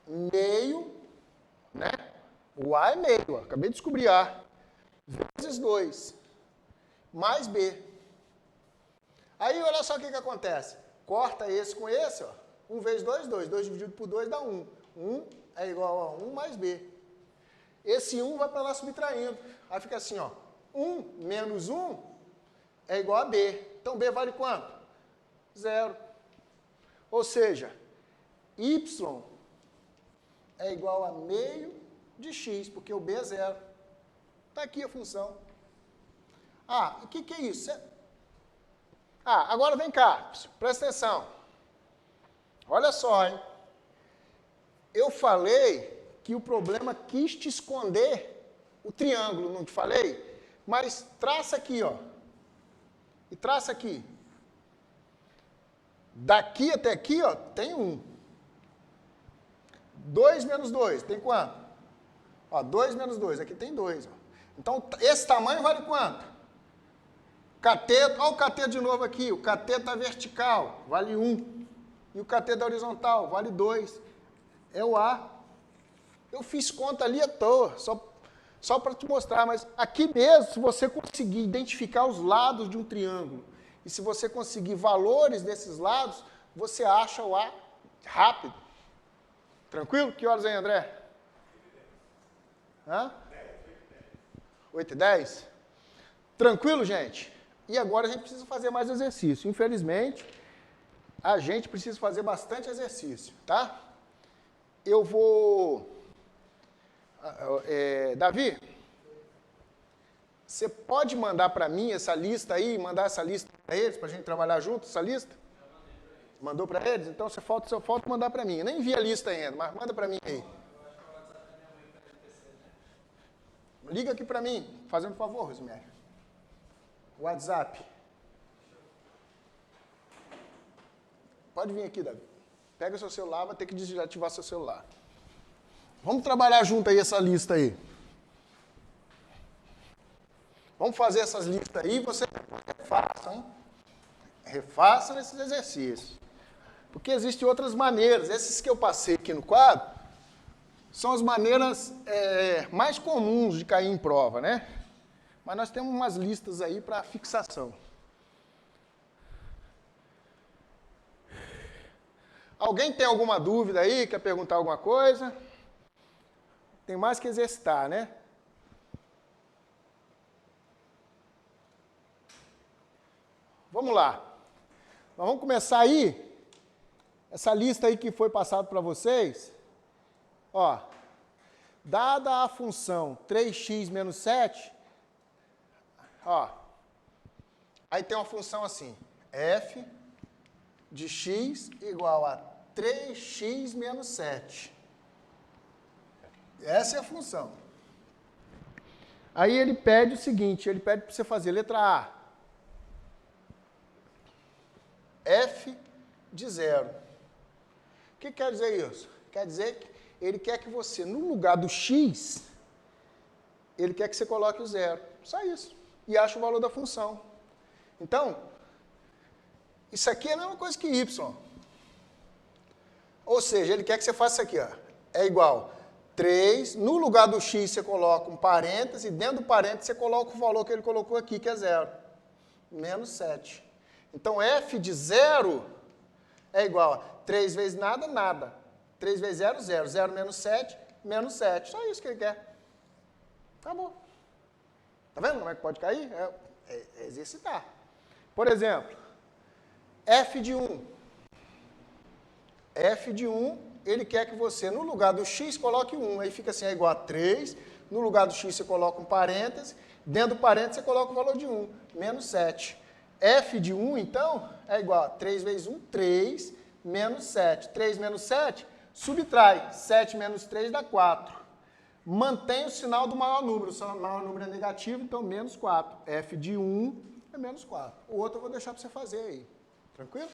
Meio, né? O a é meio, ó. Acabei de descobrir a. Vezes 2, mais b. Aí, olha só o que acontece. Corta esse com esse, ó. 1 vezes 2, 2. 2 dividido por 2 dá 1. 1 é igual a 1 mais b. Esse 1 vai para lá subtraindo. Aí fica assim, ó. 1 menos 1 é igual a b. Então, b vale quanto? 0. Ou seja, y é igual a meio de x, porque o b é 0. Está aqui a função. Ah, o que é isso? Ah, agora vem cá, presta atenção. Olha só, hein? Eu falei que o problema quis te esconder o triângulo, não te falei? Mas traça aqui, ó. E traça aqui. Daqui até aqui, ó, tem 1. 2 menos 2, tem quanto? Ó, 2 menos 2, aqui tem 2. Ó. Então, esse tamanho vale quanto? Cateto, olha o cateto de novo aqui. O cateto da vertical vale 1. E o cateto da horizontal vale 2. É o A. Eu fiz conta ali à toa, só para te mostrar. Mas aqui mesmo, se você conseguir identificar os lados de um triângulo, e se você conseguir valores desses lados, você acha o A rápido. Tranquilo? Que horas aí, André? Hã? 8h10? Tranquilo, gente? E agora a gente precisa fazer mais exercício. Infelizmente, a gente precisa fazer bastante exercício, tá? Eu vou... Davi, você pode mandar para mim essa lista aí, mandar essa lista para eles, para a gente trabalhar junto, essa lista? Mandou para eles? Então, só falta mandar para mim. Eu nem vi a lista ainda, mas manda para mim aí. Liga aqui para mim, fazendo um favor, Rosemary. WhatsApp. Pode vir aqui, Davi. Pega seu celular, vai ter que desativar seu celular. Vamos trabalhar junto aí essa lista aí. Vamos fazer essas listas aí e você refaça, hein? Refaça esses exercícios. Porque existem outras maneiras. Esses que eu passei aqui no quadro são as maneiras mais comuns de cair em prova, né? Mas nós temos umas listas aí para fixação. Alguém tem alguma dúvida aí? Quer perguntar alguma coisa? Tem mais que exercitar, né? Vamos lá. Nós vamos começar aí. Essa lista aí que foi passada para vocês. Ó, dada a função 3x menos 7, ó, aí tem uma função assim, f de x igual a 3x menos 7. Essa é a função. Aí ele pede o seguinte, ele pede para você fazer letra A. F de 0. O que quer dizer isso? Quer dizer que ele quer que você, no lugar do x, ele quer que você coloque o 0. Só isso. E acha o valor da função. Então, isso aqui é a mesma coisa que y. Ou seja, ele quer que você faça isso aqui, ó. É igual 3, no lugar do x você coloca um parêntese, e dentro do parêntese você coloca o valor que ele colocou aqui, que é 0. Menos 7. Então, f de 0 é igual a 3 vezes nada, nada. 3 vezes 0, 0. 0 menos 7, menos 7. Só isso que ele quer. Acabou. Tá vendo como é que pode cair? É exercitar. Por exemplo, f de 1. F de 1, ele quer que você, no lugar do x, coloque 1. Aí fica assim, é igual a 3. No lugar do x, você coloca um parêntese. Dentro do parêntese, você coloca o valor de 1. Menos 7. F de 1, então, é igual a 3 vezes 1, 3, menos 7. 3 menos 7, subtrai. 7 menos 3 dá 4. Mantém o sinal do maior número. O maior número é negativo, então menos 4. F de 1 é menos 4. O outro eu vou deixar para você fazer aí. Tranquilo?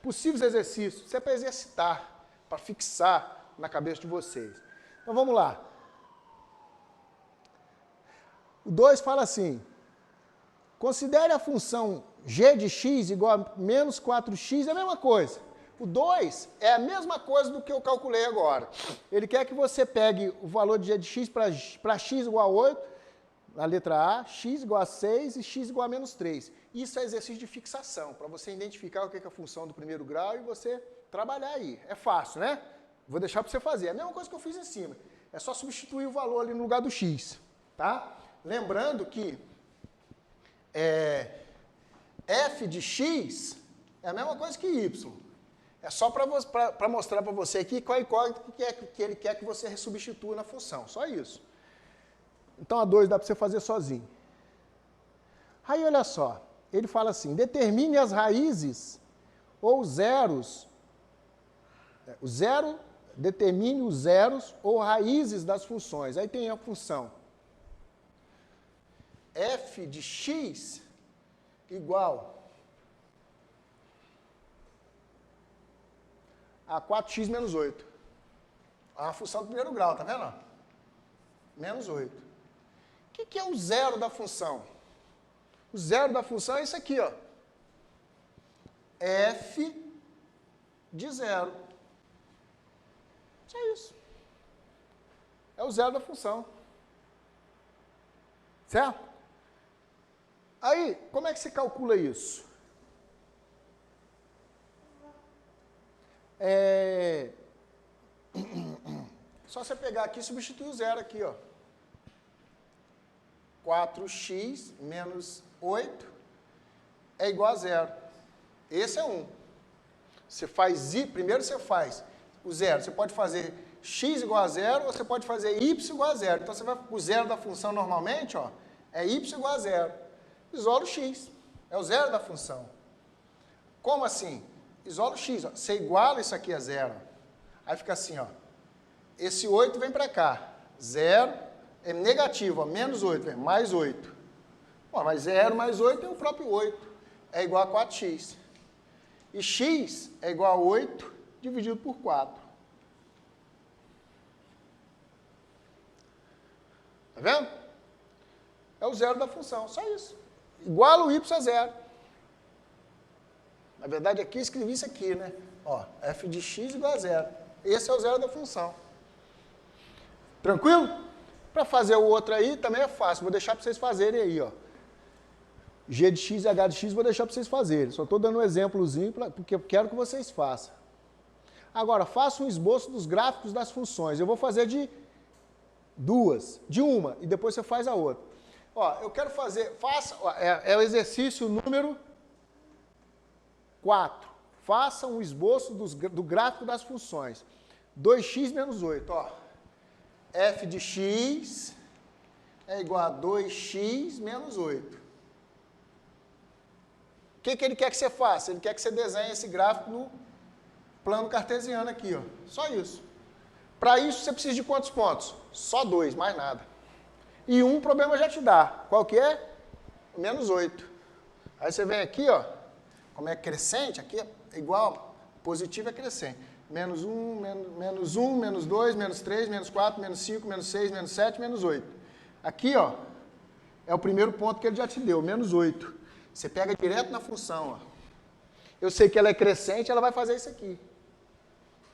Possíveis exercícios. Isso é para exercitar, para fixar na cabeça de vocês. Então vamos lá. O 2 fala assim. Considere a função g de x igual a menos 4x, é a mesma coisa. O 2 é a mesma coisa do que eu calculei agora. Ele quer que você pegue o valor de g de x para x igual a 8, na letra A, x igual a 6 e x igual a menos 3. Isso é exercício de fixação, para você identificar o que é a função do primeiro grau e você trabalhar aí. É fácil, né? Vou deixar para você fazer. É a mesma coisa que eu fiz em cima. É só substituir o valor ali no lugar do x. Tá? Lembrando que f de x é a mesma coisa que y. É só para mostrar para você aqui qual incógnita que ele quer que você substitua na função. Só isso. Então, a 2 dá para você fazer sozinho. Aí, olha só. Ele fala assim, determine as raízes ou zeros. Determine os zeros ou raízes das funções. Aí tem a função f de x igual a 4x menos 8. É uma função do primeiro grau, tá vendo? Menos 8. O que é o zero da função? O zero da função é isso aqui, ó. F de zero. Só isso. É o zero da função. Certo? Aí, como é que se calcula isso? Só você pegar aqui e substituir o zero aqui, ó. 4x menos 8 é igual a zero. Esse é 1. Você faz primeiro você faz o zero. Você pode fazer x igual a zero ou você pode fazer y igual a zero. Então, você vai, o zero da função normalmente, ó, é y igual a zero. Isola o x. É o zero da função. Como assim? Isola o x. Ó. Você iguala isso aqui a zero. Aí fica assim, ó. Esse 8 vem para cá. 0 é negativo, ó, menos 8, vem, mais 8. Bom, mas 0 mais 8 é o próprio 8. É igual a 4x. E x é igual a 8 dividido por 4. Tá vendo? É o zero da função, só isso. Iguala o y a zero. Na verdade, aqui eu escrevi isso aqui, né? Ó, f de x igual a zero. Esse é o zero da função. Tranquilo? Para fazer o outro aí também é fácil. Vou deixar para vocês fazerem aí, ó. G de x e h de x vou deixar para vocês fazerem. Só estou dando um exemplozinho porque eu quero que vocês façam. Agora, faça um esboço dos gráficos das funções. Eu vou fazer de duas, de uma, e depois você faz a outra. Ó, eu quero fazer, é o exercício número 4. Faça um esboço do gráfico das funções. 2x menos 8, ó. F de x é igual a 2x menos 8. O que ele quer que você faça? Ele quer que você desenhe esse gráfico no plano cartesiano aqui, ó. Só isso. Para isso, você precisa de quantos pontos? Só 2, mais nada. E um problema já te dá. Qual que é? Menos 8. Aí você vem aqui, ó. Como é crescente, aqui é igual, positivo é crescente. Menos 1, menos 2, menos 3, menos 4, menos 5, menos 6, menos 7, menos 8. Aqui, ó, é o primeiro ponto que ele já te deu, menos 8. Você pega direto na função, ó. Eu sei que ela é crescente, ela vai fazer isso aqui.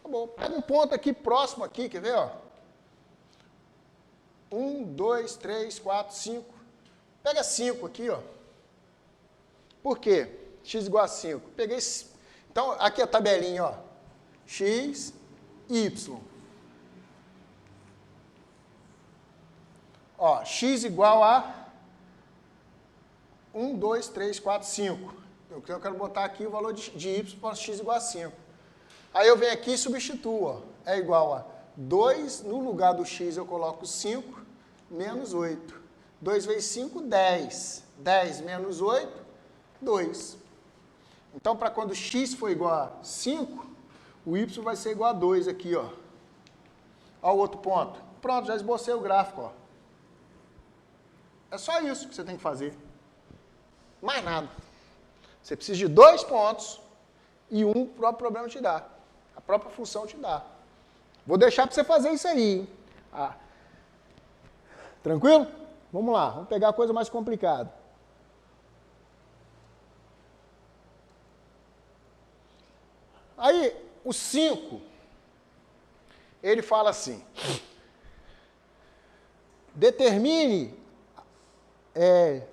Tá bom. Pega um ponto aqui próximo aqui, quer ver, ó? 1, 2, 3, 4, 5. Pega 5 aqui, ó. Por quê? X igual a 5. Peguei. Então, aqui a tabelinha, ó. X, Y. Ó, X igual a 1, 2, 3, 4, 5. Eu quero botar aqui o valor de Y para X igual a 5. Aí eu venho aqui e substituo, ó. É igual a 2, no lugar do X eu coloco 5, menos 8. 2 vezes 5, 10. 10 menos 8, 2. Então, para quando X for igual a 5, o Y vai ser igual a 2 aqui, ó. Ó o outro ponto. Pronto, já esbocei o gráfico, ó. É só isso que você tem que fazer. Mais nada. Você precisa de 2 pontos e um o próprio problema te dá. A própria função te dá. Vou deixar para você fazer isso aí, hein? Ah. Tranquilo? Vamos lá, vamos pegar a coisa mais complicada. Aí, o 5, ele fala assim, determine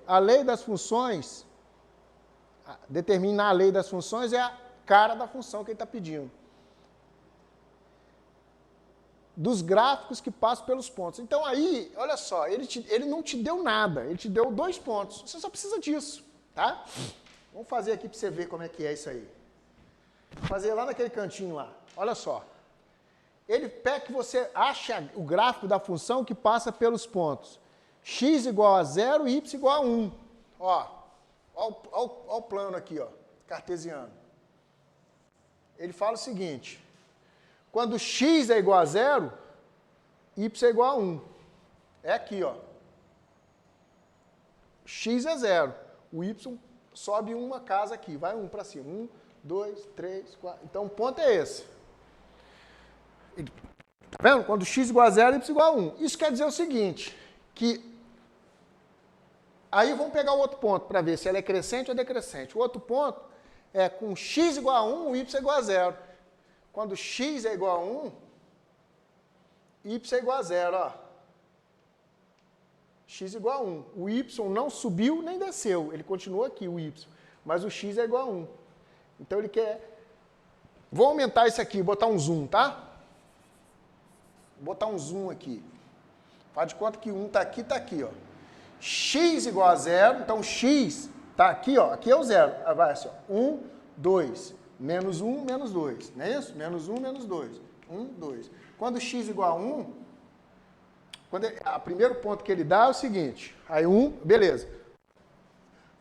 a lei das funções, determinar a lei das funções é a cara da função que ele está pedindo. Dos gráficos que passam pelos pontos. Então aí, olha só, ele não te deu nada, ele te deu 2 pontos. Você só precisa disso, tá? Vamos fazer aqui para você ver como é que é isso aí. fazer lá naquele cantinho lá. Olha só. Ele pede que você ache o gráfico da função que passa pelos pontos. X igual a 0 e y igual a 1. Ó o plano aqui, ó, cartesiano. Ele fala o seguinte. Quando x é igual a 0, y é igual a 1. É aqui, ó. X é 0. O y sobe uma casa aqui. Vai 1 para cima. 1, 2, 3, 4. Então, o ponto é esse. Tá vendo? Quando x igual a 0, y igual a 1. Isso quer dizer o seguinte, que... Aí vamos pegar o outro ponto para ver se ela é crescente ou decrescente. O outro ponto é com x igual a 1, o y é igual a 0. Quando x é igual a 1, y é igual a 0, ó. X igual a 1. O y não subiu nem desceu, ele continua aqui, o y. Mas o x é igual a 1. Então ele quer... Vou aumentar isso aqui, botar um zoom, tá? Vou botar um zoom aqui. Faz de conta que 1 está aqui, ó. X igual a 0, então x está aqui, ó. Aqui é o 0. Vai assim, ó. 1, 2. Menos 1, menos 2. Não é isso? Menos 1, menos 2. 1, 2. Quando x igual a 1, o primeiro ponto que ele dá é o seguinte. Aí 1, beleza.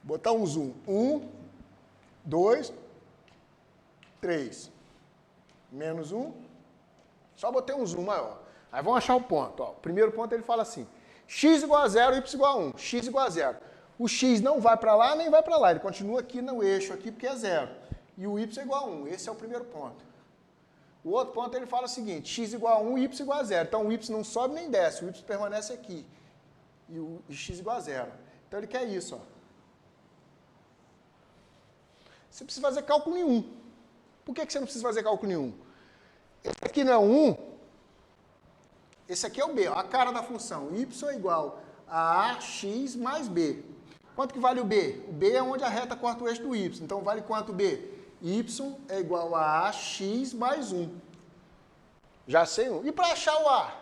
Botar um zoom. 1, 2, 3. Menos 1. Só botei um zoom maior. Aí vamos achar o ponto. Ó. O primeiro ponto ele fala assim. X igual a 0, y igual a 1. X igual a 0. O x não vai para lá nem vai para lá. Ele continua aqui no eixo, aqui porque é 0. E o y é igual a 1. Esse é o primeiro ponto. O outro ponto ele fala o seguinte. X igual a 1 e y igual a 0. Então o y não sobe nem desce. O y permanece aqui. E o x igual a 0. Então ele quer isso. Ó. Você precisa fazer cálculo em 1. Por que você não precisa fazer cálculo em 1? Esse aqui não é 1. Esse aqui é o b, ó, a cara da função. Y é igual a ax mais b. Quanto que vale o b? O b é onde a reta corta o eixo do y. Então vale quanto b? Y é igual a ax mais 1. Já sei 1. E para achar o a?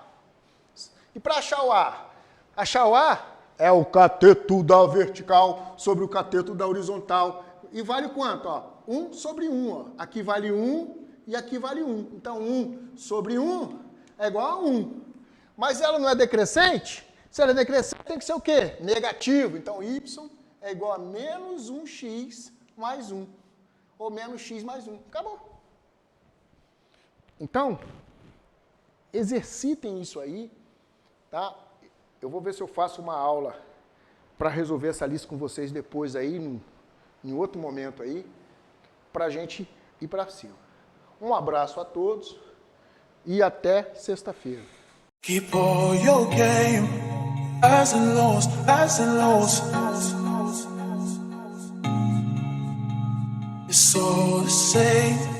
E para achar o a? Achar o a é o cateto da vertical sobre o cateto da horizontal. E vale quanto? Ó? 1 sobre 1. Ó. Aqui vale 1 e aqui vale 1. Então 1 sobre 1 é igual a 1. Mas ela não é decrescente? Se ela é decrescente, tem que ser o quê? Negativo. Então, y é igual a menos 1x mais 1. Ou menos x mais 1. Acabou. Então, exercitem isso aí, tá? Eu vou ver se eu faço uma aula para resolver essa lista com vocês depois aí, em outro momento aí, para a gente ir para cima. Um abraço a todos e até sexta-feira. Keep all your game, highs and lows, highs and lows. It's all the same.